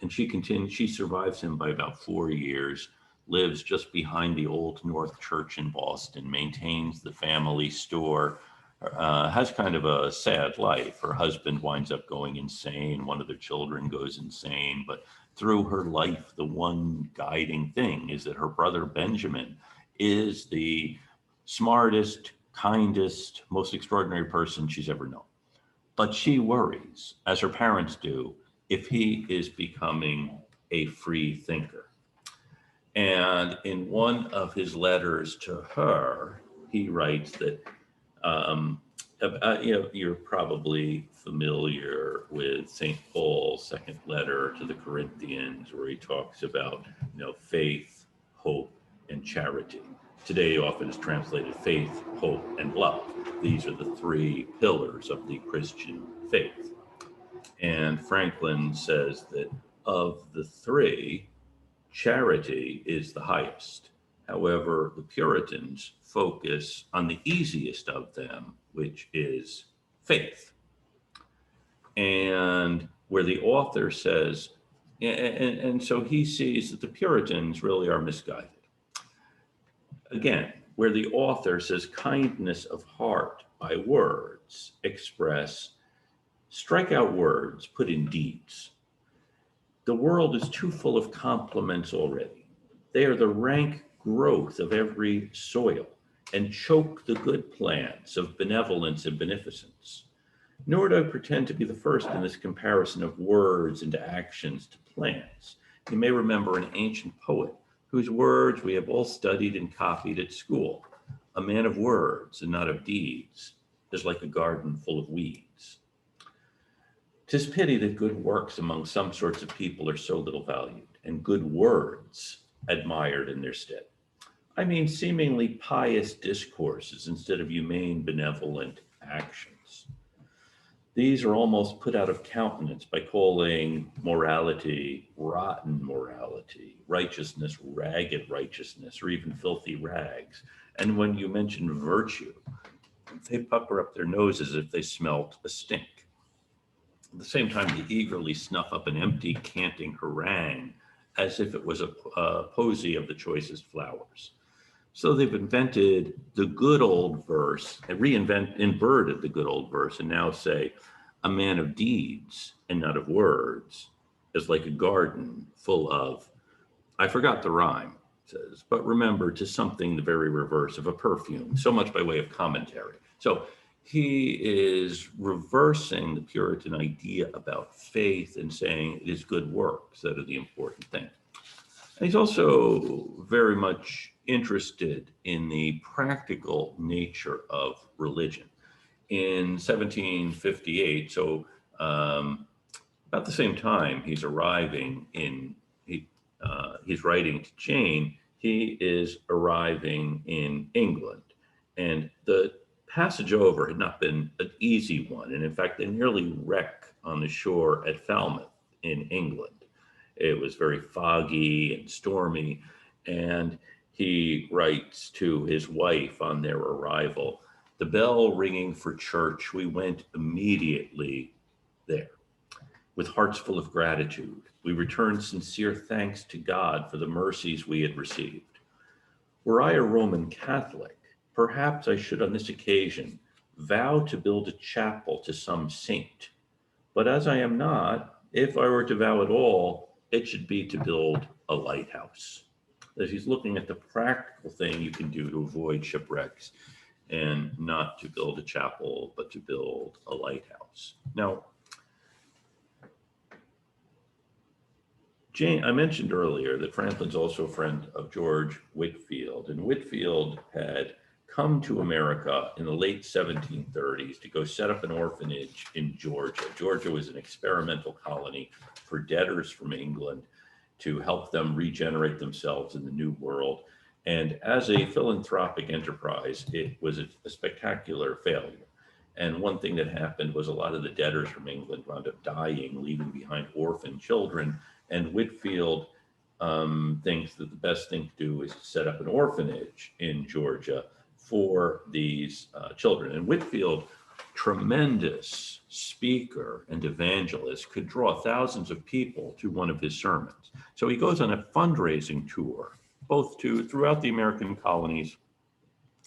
And she survives him by about 4 years, lives just behind the Old North Church in Boston, maintains the family store, has kind of a sad life. Her husband winds up going insane. One of their children goes insane. But through her life, the one guiding thing is that her brother Benjamin is the smartest, kindest, most extraordinary person she's ever known. But she worries, as her parents do, if he is becoming a free thinker. And in one of his letters to her, he writes that, you're probably familiar with St. Paul's second letter to the Corinthians, where he talks about, faith, hope, and charity. Today often is translated faith, hope, and love. These are the three pillars of the Christian faith. And Franklin says that of the three, charity is the highest. However, the Puritans focus on the easiest of them, which is faith. And where the author says, and so he sees that the Puritans really are misguided. Again, where the author says kindness of heart by words express, strike out words, put in deeds. The world is too full of compliments already. They are the rank growth of every soil and choke the good plants of benevolence and beneficence. Nor do I pretend to be the first in this comparison of words into actions to plants. You may remember an ancient poet whose words we have all studied and copied at school. A man of words and not of deeds is like a garden full of weeds. 'Tis pity that good works among some sorts of people are so little valued, and good words admired in their stead. I mean seemingly pious discourses instead of humane, benevolent actions. These are almost put out of countenance by calling morality rotten morality, righteousness ragged righteousness, or even filthy rags. And when you mention virtue, they pucker up their noses if they smelt a stink. At the same time, they eagerly snuff up an empty canting harangue as if it was a posy of the choicest flowers. So they've invented the good old verse, and inverted the good old verse, and now say, a man of deeds and not of words is like a garden full of, I forgot the rhyme, it says, but remember, 'tis something the very reverse of a perfume, so much by way of commentary. So he is reversing the Puritan idea about faith and saying it is good works that are the important thing. And he's also very much interested in the practical nature of religion. In 1758, so about the same time he's arriving he's writing to Jane, he is arriving in England. And the passage over had not been an easy one. And in fact, they nearly wreck on the shore at Falmouth in England. It was very foggy and stormy. And he writes to his wife on their arrival, the bell ringing for church, we went immediately there. With hearts full of gratitude, we returned sincere thanks to God for the mercies we had received. Were I a Roman Catholic, perhaps I should on this occasion vow to build a chapel to some saint. But as I am not, if I were to vow at all, it should be to build a lighthouse. As he's looking at the practical thing you can do to avoid shipwrecks, and not to build a chapel, but to build a lighthouse. Now, Jane, I mentioned earlier that Franklin's also a friend of George Whitefield, and Whitefield had come to America in the late 1730s to go set up an orphanage in Georgia. Georgia was an experimental colony for debtors from England, to help them regenerate themselves in the New World. And as a philanthropic enterprise, it was a spectacular failure. And one thing that happened was a lot of the debtors from England wound up dying, leaving behind orphan children. And Whitefield thinks that the best thing to do is to set up an orphanage in Georgia for these children. And Whitefield, tremendous speaker and evangelist, could draw thousands of people to one of his sermons. So he goes on a fundraising tour, both throughout the American colonies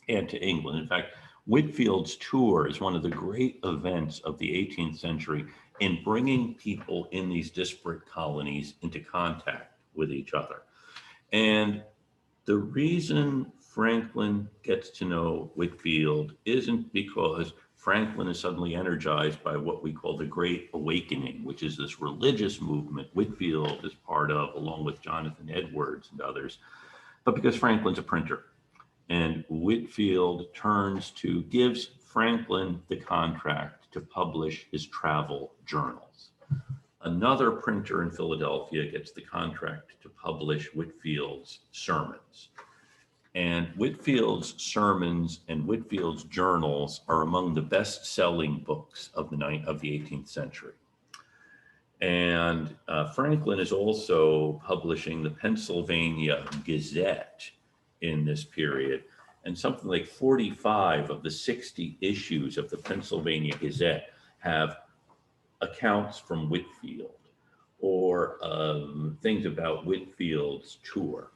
and to England. In fact, Whitefield's tour is one of the great events of the 18th century in bringing people in these disparate colonies into contact with each other. And the reason Franklin gets to know Whitefield isn't because Franklin is suddenly energized by what we call the Great Awakening, which is this religious movement Whitefield is part of, along with Jonathan Edwards and others, but because Franklin's a printer. And Whitefield gives Franklin the contract to publish his travel journals. Another printer in Philadelphia gets the contract to publish Whitefield's sermons. And Whitefield's sermons and Whitefield's journals are among the best-selling books of the 18th century. And Franklin is also publishing the Pennsylvania Gazette in this period. And something like 45 of the 60 issues of the Pennsylvania Gazette have accounts from Whitefield or things about Whitefield's tour.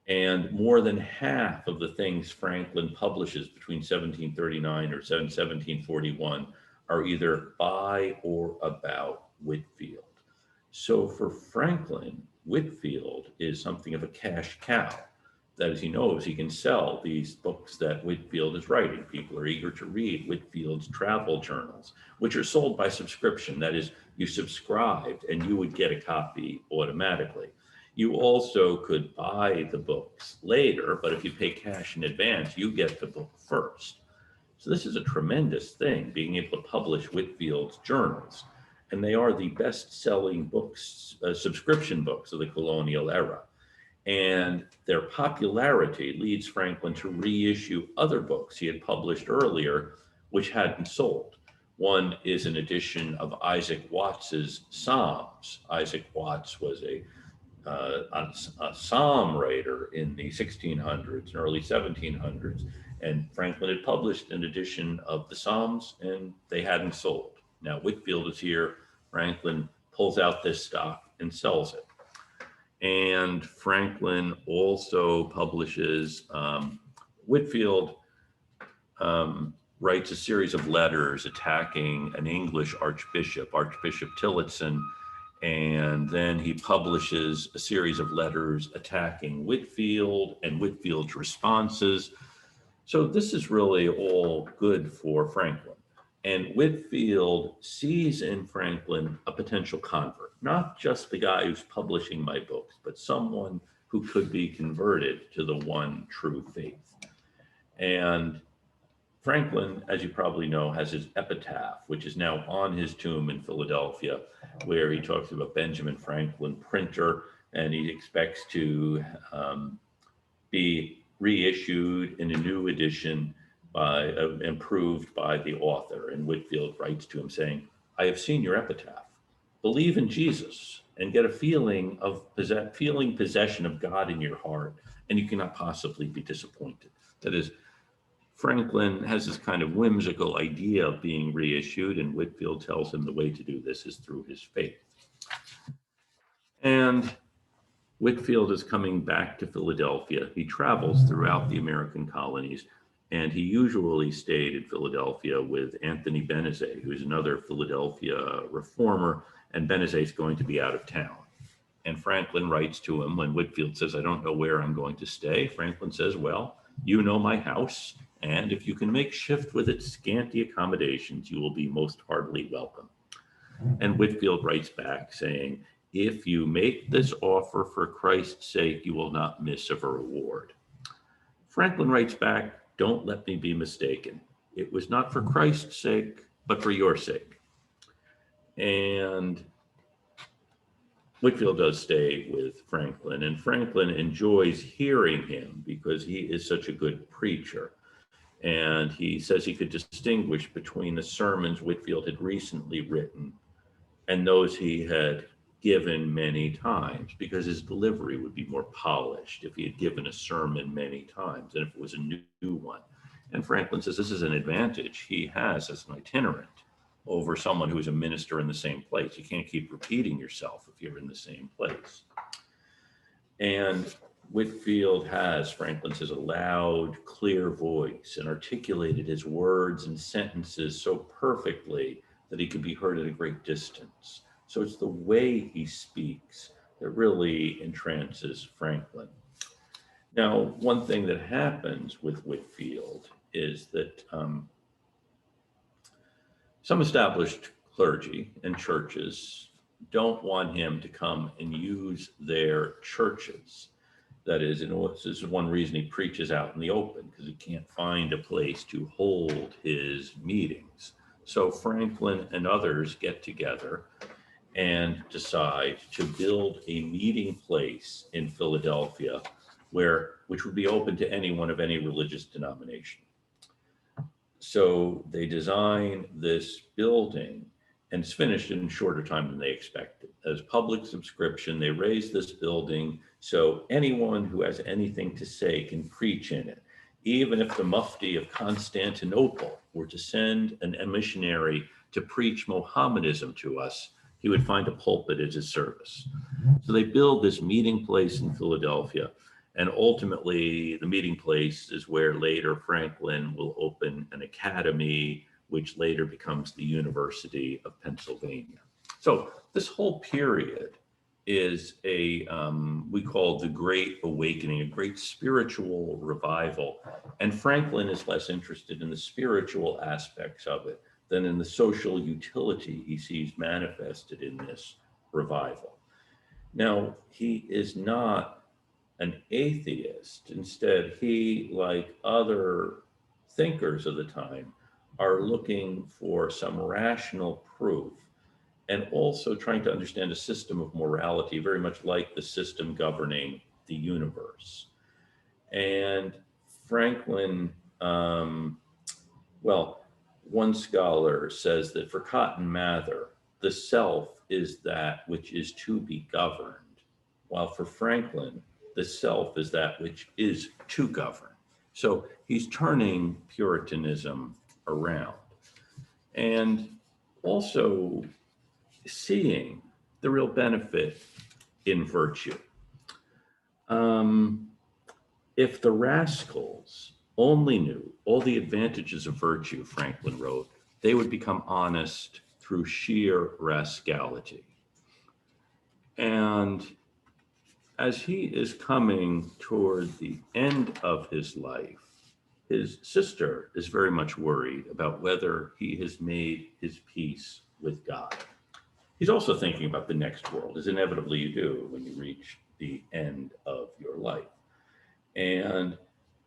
And more than half of the things Franklin publishes between 1739 or 1741 are either by or about Whitefield. So for Franklin, Whitefield is something of a cash cow. That is, he knows he can sell these books that Whitefield is writing. People are eager to read Whitefield's travel journals, which are sold by subscription. That is, you subscribed and you would get a copy automatically. You also could buy the books later, but if you pay cash in advance, you get the book first. So this is a tremendous thing, being able to publish Whitefield's journals. And they are the best-selling books, subscription books of the colonial era. And their popularity leads Franklin to reissue other books he had published earlier, which hadn't sold. One is an edition of Isaac Watts's Psalms. Isaac Watts was a psalm writer in the 1600s and early 1700s. And Franklin had published an edition of the Psalms and they hadn't sold. Now Whitefield is here. Franklin pulls out this stock and sells it. And Franklin also publishes, Whitefield writes a series of letters attacking an English archbishop, Archbishop Tillotson, and then he publishes a series of letters attacking Whitefield and Whitefield's responses. So this is really all good for Franklin. And Whitefield sees in Franklin a potential convert, not just the guy who's publishing my books, but someone who could be converted to the one true faith. And Franklin, as you probably know, has his epitaph, which is now on his tomb in Philadelphia, where he talks about Benjamin Franklin, printer, and he expects to be reissued in a new edition improved by the author. And Whitefield writes to him saying, I have seen your epitaph. Believe in Jesus and get a feeling of possession of God in your heart, and you cannot possibly be disappointed. That is, Franklin has this kind of whimsical idea of being reissued, and Whitefield tells him the way to do this is through his faith. And Whitefield is coming back to Philadelphia. He travels throughout the American colonies, and he usually stayed in Philadelphia with Anthony Benezet, who's another Philadelphia reformer, and Benezet's going to be out of town. And Franklin writes to him when Whitefield says, I don't know where I'm going to stay. Franklin says, well, you know my house, and if you can make shift with its scanty accommodations, you will be most heartily welcome. And Whitefield writes back saying, if you make this offer for Christ's sake, you will not miss of a reward. Franklin writes back, don't let me be mistaken. It was not for Christ's sake, but for your sake. And Whitefield does stay with Franklin, and Franklin enjoys hearing him because he is such a good preacher. And he says he could distinguish between the sermons Whitefield had recently written and those he had given many times, because his delivery would be more polished if he had given a sermon many times than if it was a new one. And Franklin says this is an advantage he has as an itinerant over someone who is a minister in the same place. You can't keep repeating yourself if you're in the same place. And Whitefield has, Franklin says, a loud, clear voice and articulated his words and sentences so perfectly that he could be heard at a great distance. So it's the way he speaks that really entrances Franklin. Now, one thing that happens with Whitefield is that some established clergy and churches don't want him to come and use their churches. That is, this is one reason he preaches out in the open, because he can't find a place to hold his meetings. So Franklin and others get together and decide to build a meeting place in Philadelphia which would be open to anyone of any religious denomination. So they design this building, and it's finished in a shorter time than they expected. As public subscription, they raise this building so anyone who has anything to say can preach in it. Even if the Mufti of Constantinople were to send a missionary to preach Mohammedanism to us, he would find a pulpit at his service. So they build this meeting place in Philadelphia, and ultimately the meeting place is where later Franklin will open an academy, which later becomes the University of Pennsylvania. So this whole period is we call the Great Awakening, a great spiritual revival. And Franklin is less interested in the spiritual aspects of it than in the social utility he sees manifested in this revival. Now, he is not an atheist. Instead, he, like other thinkers of the time, are looking for some rational proof and also trying to understand a system of morality, very much like the system governing the universe. And Franklin, one scholar says that for Cotton Mather, the self is that which is to be governed, while for Franklin, the self is that which is to govern. So he's turning Puritanism around and also seeing the real benefit in virtue. If the rascals only knew all the advantages of virtue, Franklin wrote, they would become honest through sheer rascality. And as he is coming toward the end of his life, his sister is very much worried about whether he has made his peace with God. He's also thinking about the next world, as inevitably you do when you reach the end of your life. And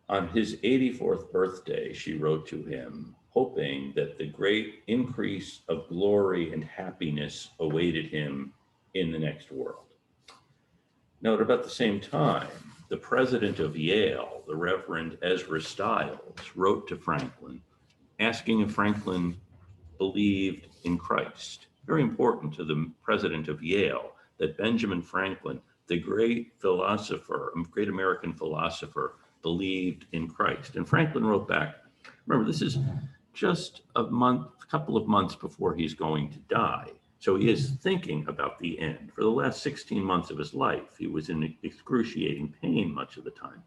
on his 84th birthday, she wrote to him, hoping that the great increase of glory and happiness awaited him in the next world. Now, at about the same time, the president of Yale, the Reverend Ezra Stiles, wrote to Franklin, asking if Franklin believed in Christ. Very important to the president of Yale that Benjamin Franklin, the great philosopher, great American philosopher, believed in Christ. And Franklin wrote back, remember, this is just a couple of months before he's going to die. So he is thinking about the end. For the last 16 months of his life, he was in excruciating pain much of the time.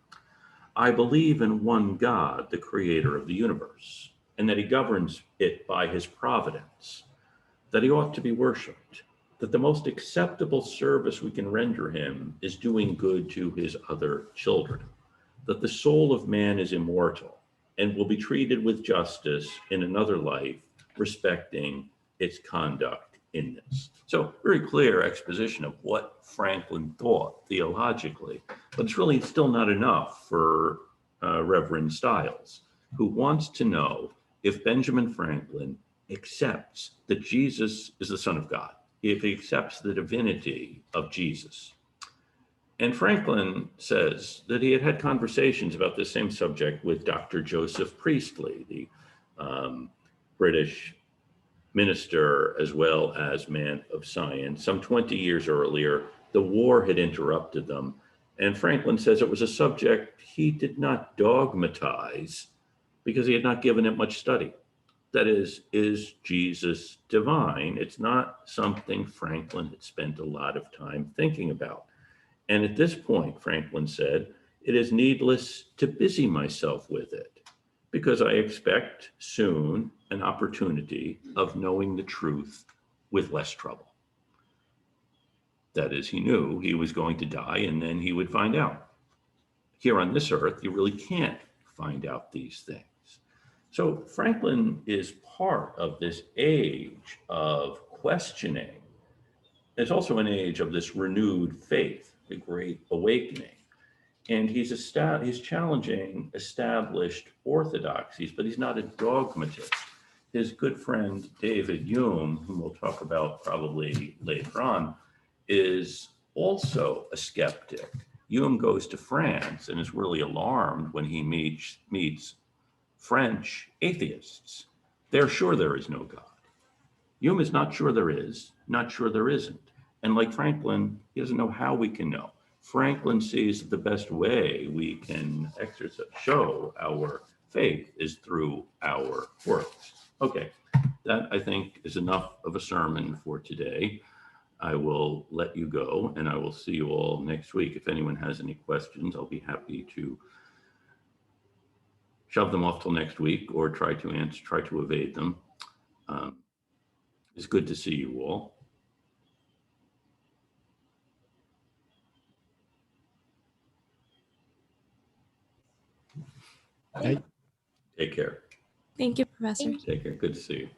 I believe in one God, the creator of the universe, and that he governs it by his providence, that he ought to be worshiped, that the most acceptable service we can render him is doing good to his other children, that the soul of man is immortal and will be treated with justice in another life, respecting its conduct in this. So very clear exposition of what Franklin thought theologically, but it's really still not enough for Reverend Stiles, who wants to know if Benjamin Franklin accepts that Jesus is the Son of God. if he accepts the divinity of Jesus. And Franklin says that he had had conversations about this same subject with Dr. Joseph Priestley, the British minister as well as man of science. Some 20 years earlier, the war had interrupted them. And Franklin says it was a subject he did not dogmatize because he had not given it much study. That is Jesus divine? It's not something Franklin had spent a lot of time thinking about. And at this point, Franklin said, it is needless to busy myself with it because I expect soon an opportunity of knowing the truth with less trouble. That is, he knew he was going to die and then he would find out. Here on this earth, you really can't find out these things. So Franklin is part of this age of questioning. It's also an age of this renewed faith, the Great Awakening. And he's challenging established orthodoxies, but he's not a dogmatist. His good friend, David Hume, whom we'll talk about probably later on, is also a skeptic. Hume goes to France and is really alarmed when he meets French atheists. They're sure there is no God. Hume is not sure there is, not sure there isn't. And like Franklin, he doesn't know how we can know. Franklin sees that the best way we can show our faith is through our works. Okay, that I think is enough of a sermon for today. I will let you go and I will see you all next week. If anyone has any questions, I'll be happy to shove them off till next week or try to evade them. It's good to see you all. Bye. Take care. Thank you, Professor. Take care. Good to see you.